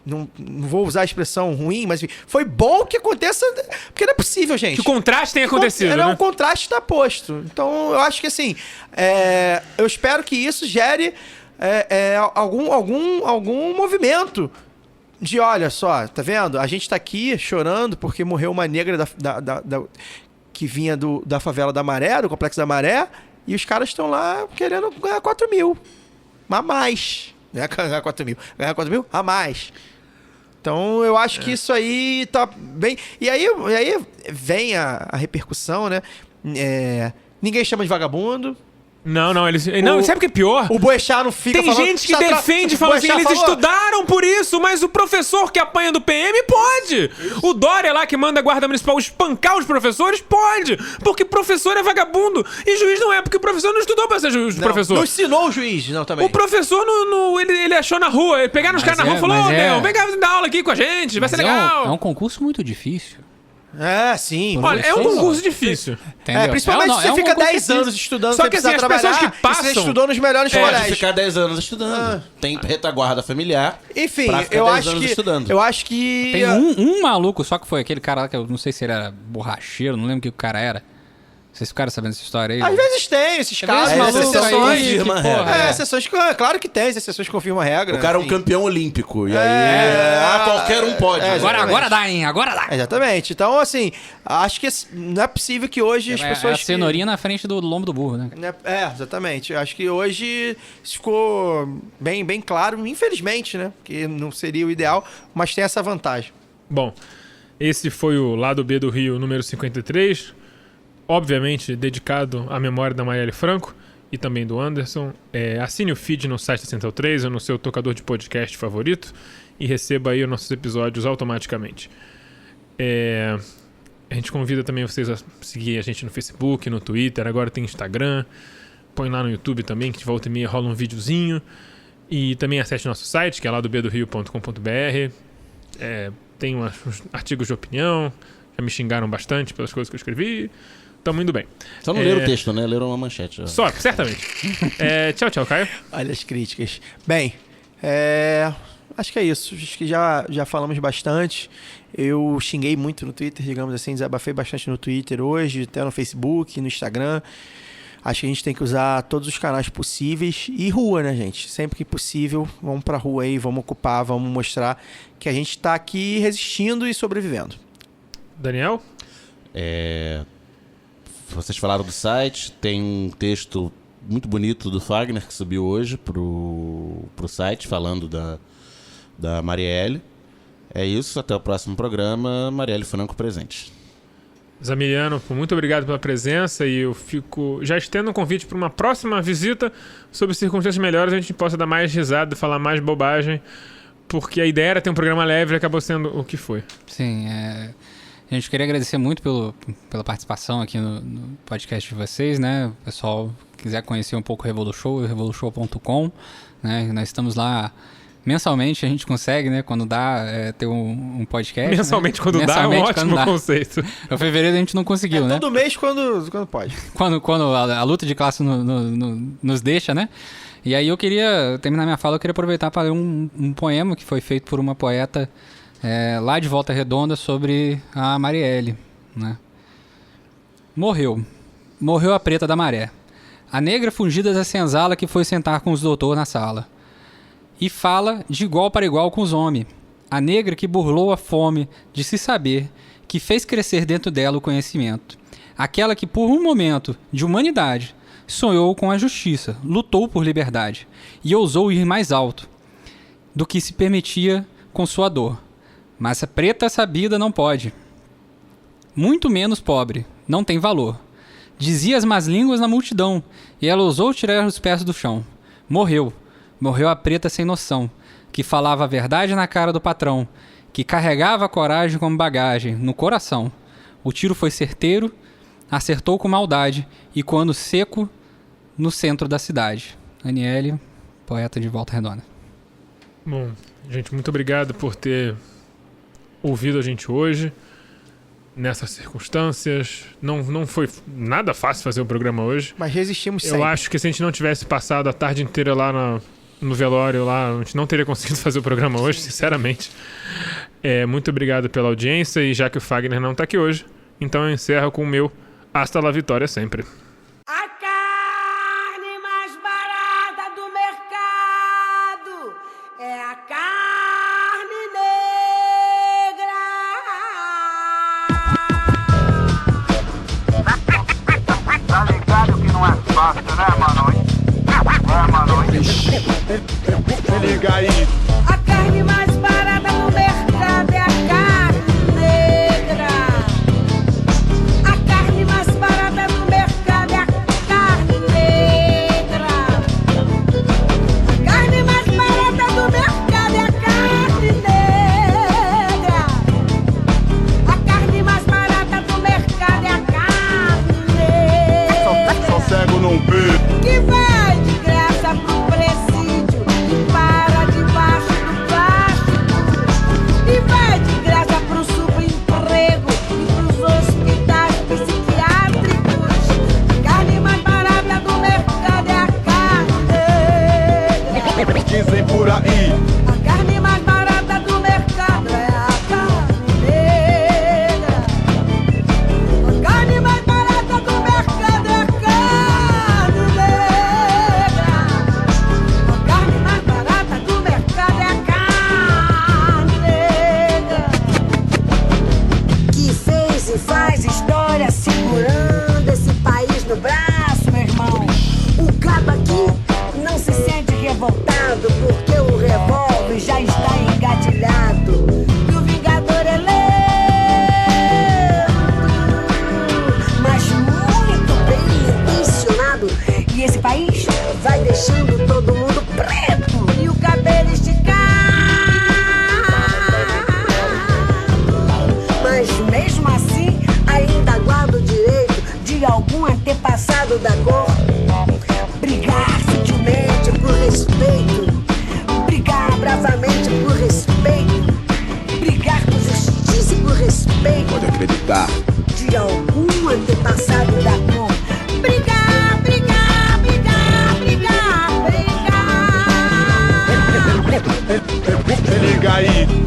não vou usar a expressão ruim, mas enfim, foi bom que aconteça. Porque não é possível, gente.
Que o contraste tenha acontecido,
Um
né?
contraste tá posto. Então, eu acho que assim. Eu espero que isso gere algum movimento. De olha só, tá vendo? A gente tá aqui chorando porque morreu uma negra que vinha da favela da Maré, do Complexo da Maré, e os caras estão lá querendo ganhar 4 mil. A mais. Não é ganhar 4 mil. Ganhar 4 mil a mais. Então eu acho que isso aí tá bem. E aí vem a repercussão, né? Ninguém chama de vagabundo.
Não, eles. Não, sabe o que é pior?
O Boechat não fica
Tem
falando...
gente que defende, fala assim, eles estudaram por isso, mas o professor que apanha do PM pode. O Dória lá que manda a guarda municipal espancar os professores, pode. Porque professor é vagabundo. E juiz não é, porque o professor não estudou pra ser professor.
Não ensinou o juiz, não, também.
O professor, ele achou na rua, ele pegaram os caras na rua e falou, Leão, vem cá dar aula aqui com a gente, vai ser legal.
É um concurso muito difícil.
Sim.
Olha, é um concurso difícil.
Entendeu?
Principalmente se você fica 10 anos estudando,
Só
você
que assim,
precisa
as pessoas
trabalhar,
que passam...
e você estudou nos melhores
Pode
colégios.
ficar 10 anos estudando. Tem retaguarda familiar.
Enfim,
pra ficar
eu
10
acho
anos
que...
estudando.
Eu acho que...
Tem um maluco só que foi aquele cara lá que eu não sei se ele era borracheiro, não lembro o que o cara era. Vocês ficaram sabendo essa história aí?
Às vezes tem esses casos,
vezes maluco
exceções.
aí que,
confirma a
porra,
regra.
Exceções, claro que tem, exceções que confirmam a regra.
O cara é um
enfim.
campeão olímpico. E aí, qualquer um pode.
Agora dá, hein? Agora dá.
Exatamente. Então, assim, acho que não é possível que hoje as
É
pessoas...
a cenourinha na frente do lombo do burro, né?
Exatamente. Acho que hoje isso ficou bem claro, infelizmente, né? Que não seria o ideal, mas tem essa vantagem.
Bom, esse foi o Lado B do Rio número 53, obviamente dedicado à memória da Marielle Franco. e também do Anderson. Assine o feed no site da Central 3 ou no seu tocador de podcast favorito e receba aí os nossos episódios automaticamente. A gente convida também vocês a seguir a gente no Facebook, no Twitter, agora tem Instagram. Põe lá no YouTube também, que de volta e meia rola um videozinho. E também acesse nosso site, que é lá do bedorio.com.br. Tem uns artigos de opinião. Já me xingaram bastante pelas coisas que eu escrevi. Estamos indo bem.
Só não leram o texto, né? Leram uma manchete.
Só, certamente. Tchau, Caio.
Olha as críticas. Bem, acho que é isso. Acho que já falamos bastante. Eu xinguei muito no Twitter, digamos assim. Desabafei bastante no Twitter hoje, até no Facebook, no Instagram. Acho que a gente tem que usar todos os canais possíveis. E rua, né, gente? Sempre que possível, vamos pra rua aí, vamos ocupar, vamos mostrar que a gente tá aqui resistindo e sobrevivendo.
Daniel?
Vocês falaram do site, tem um texto muito bonito do Fagner que subiu hoje pro site, falando da Marielle. É isso, até o próximo programa. Marielle Franco presente.
Zamiliano, muito obrigado pela presença e eu já estendo um convite para uma próxima visita sobre circunstâncias melhores, a gente possa dar mais risada, falar mais bobagem, porque a ideia era ter um programa leve e acabou sendo o que foi.
Sim, a gente queria agradecer muito pela participação aqui no podcast de vocês, né? O pessoal quiser conhecer um pouco o Revolushow, revolushow.com, né? Nós estamos lá mensalmente, a gente consegue, né? Quando dá, ter um podcast.
Mensalmente,
né?
quando
mensalmente,
dá, é um ótimo conceito.
No fevereiro a gente não conseguiu, né?
Todo mês quando pode.
Quando a luta de classe nos deixa, né? E aí eu queria terminar minha fala, eu queria aproveitar para ler um poema que foi feito por uma poeta lá de Volta Redonda sobre a Marielle, né? Morreu a preta da maré, a negra fugida da senzala que foi sentar com os doutores na sala. E fala de igual para igual com os homens, a negra que burlou a fome de se saber, que fez crescer dentro dela o conhecimento. Aquela que por um momento de humanidade sonhou com a justiça, lutou por liberdade e ousou ir mais alto do que se permitia com sua dor. Mas a preta sabida não pode, muito menos pobre, não tem valor. Dizia as más línguas na multidão e ela ousou tirar os pés do chão. Morreu a preta sem noção, que falava a verdade na cara do patrão, que carregava a coragem como bagagem no coração. O tiro foi certeiro, acertou com maldade e quando seco no centro da cidade. Aniele, poeta de Volta Redonda.
Bom, gente, muito obrigado por ter ouvido a gente hoje nessas circunstâncias. Não foi nada fácil fazer o programa hoje.
Mas resistimos sempre.
Eu acho que se a gente não tivesse passado a tarde inteira lá no velório, lá, a gente não teria conseguido fazer o programa hoje, sinceramente. Muito obrigado pela audiência e já que o Fagner não está aqui hoje, então eu encerro com o meu Hasta la Vitória sempre.
A carne mais barata do mercado é a carne negra.
Tá ligado que não é fácil, né, mano?
Se liga aí.
A carne mais barata no mercado é a carne negra. A carne mais barata no mercado é a carne negra. A carne mais barata do mercado é a carne negra. A carne mais barata do mercado é a carne negra.
Só cego não vê.
Que vai de graça pro presídio e para debaixo do plástico. E vai de graça pro subemprego e pros hospitais psiquiátricos. A carne mais barata do mercado é a carne negra.
Dizem por aí.
A carne mais barata do mercado é a carne negra. A carne mais barata do mercado é a carne negra. A carne mais barata do mercado é a carne negra. Que fez e faz história segurando esse país no braço, meu irmão. O cabo aqui não se sente revoltado porque o revólver
aí.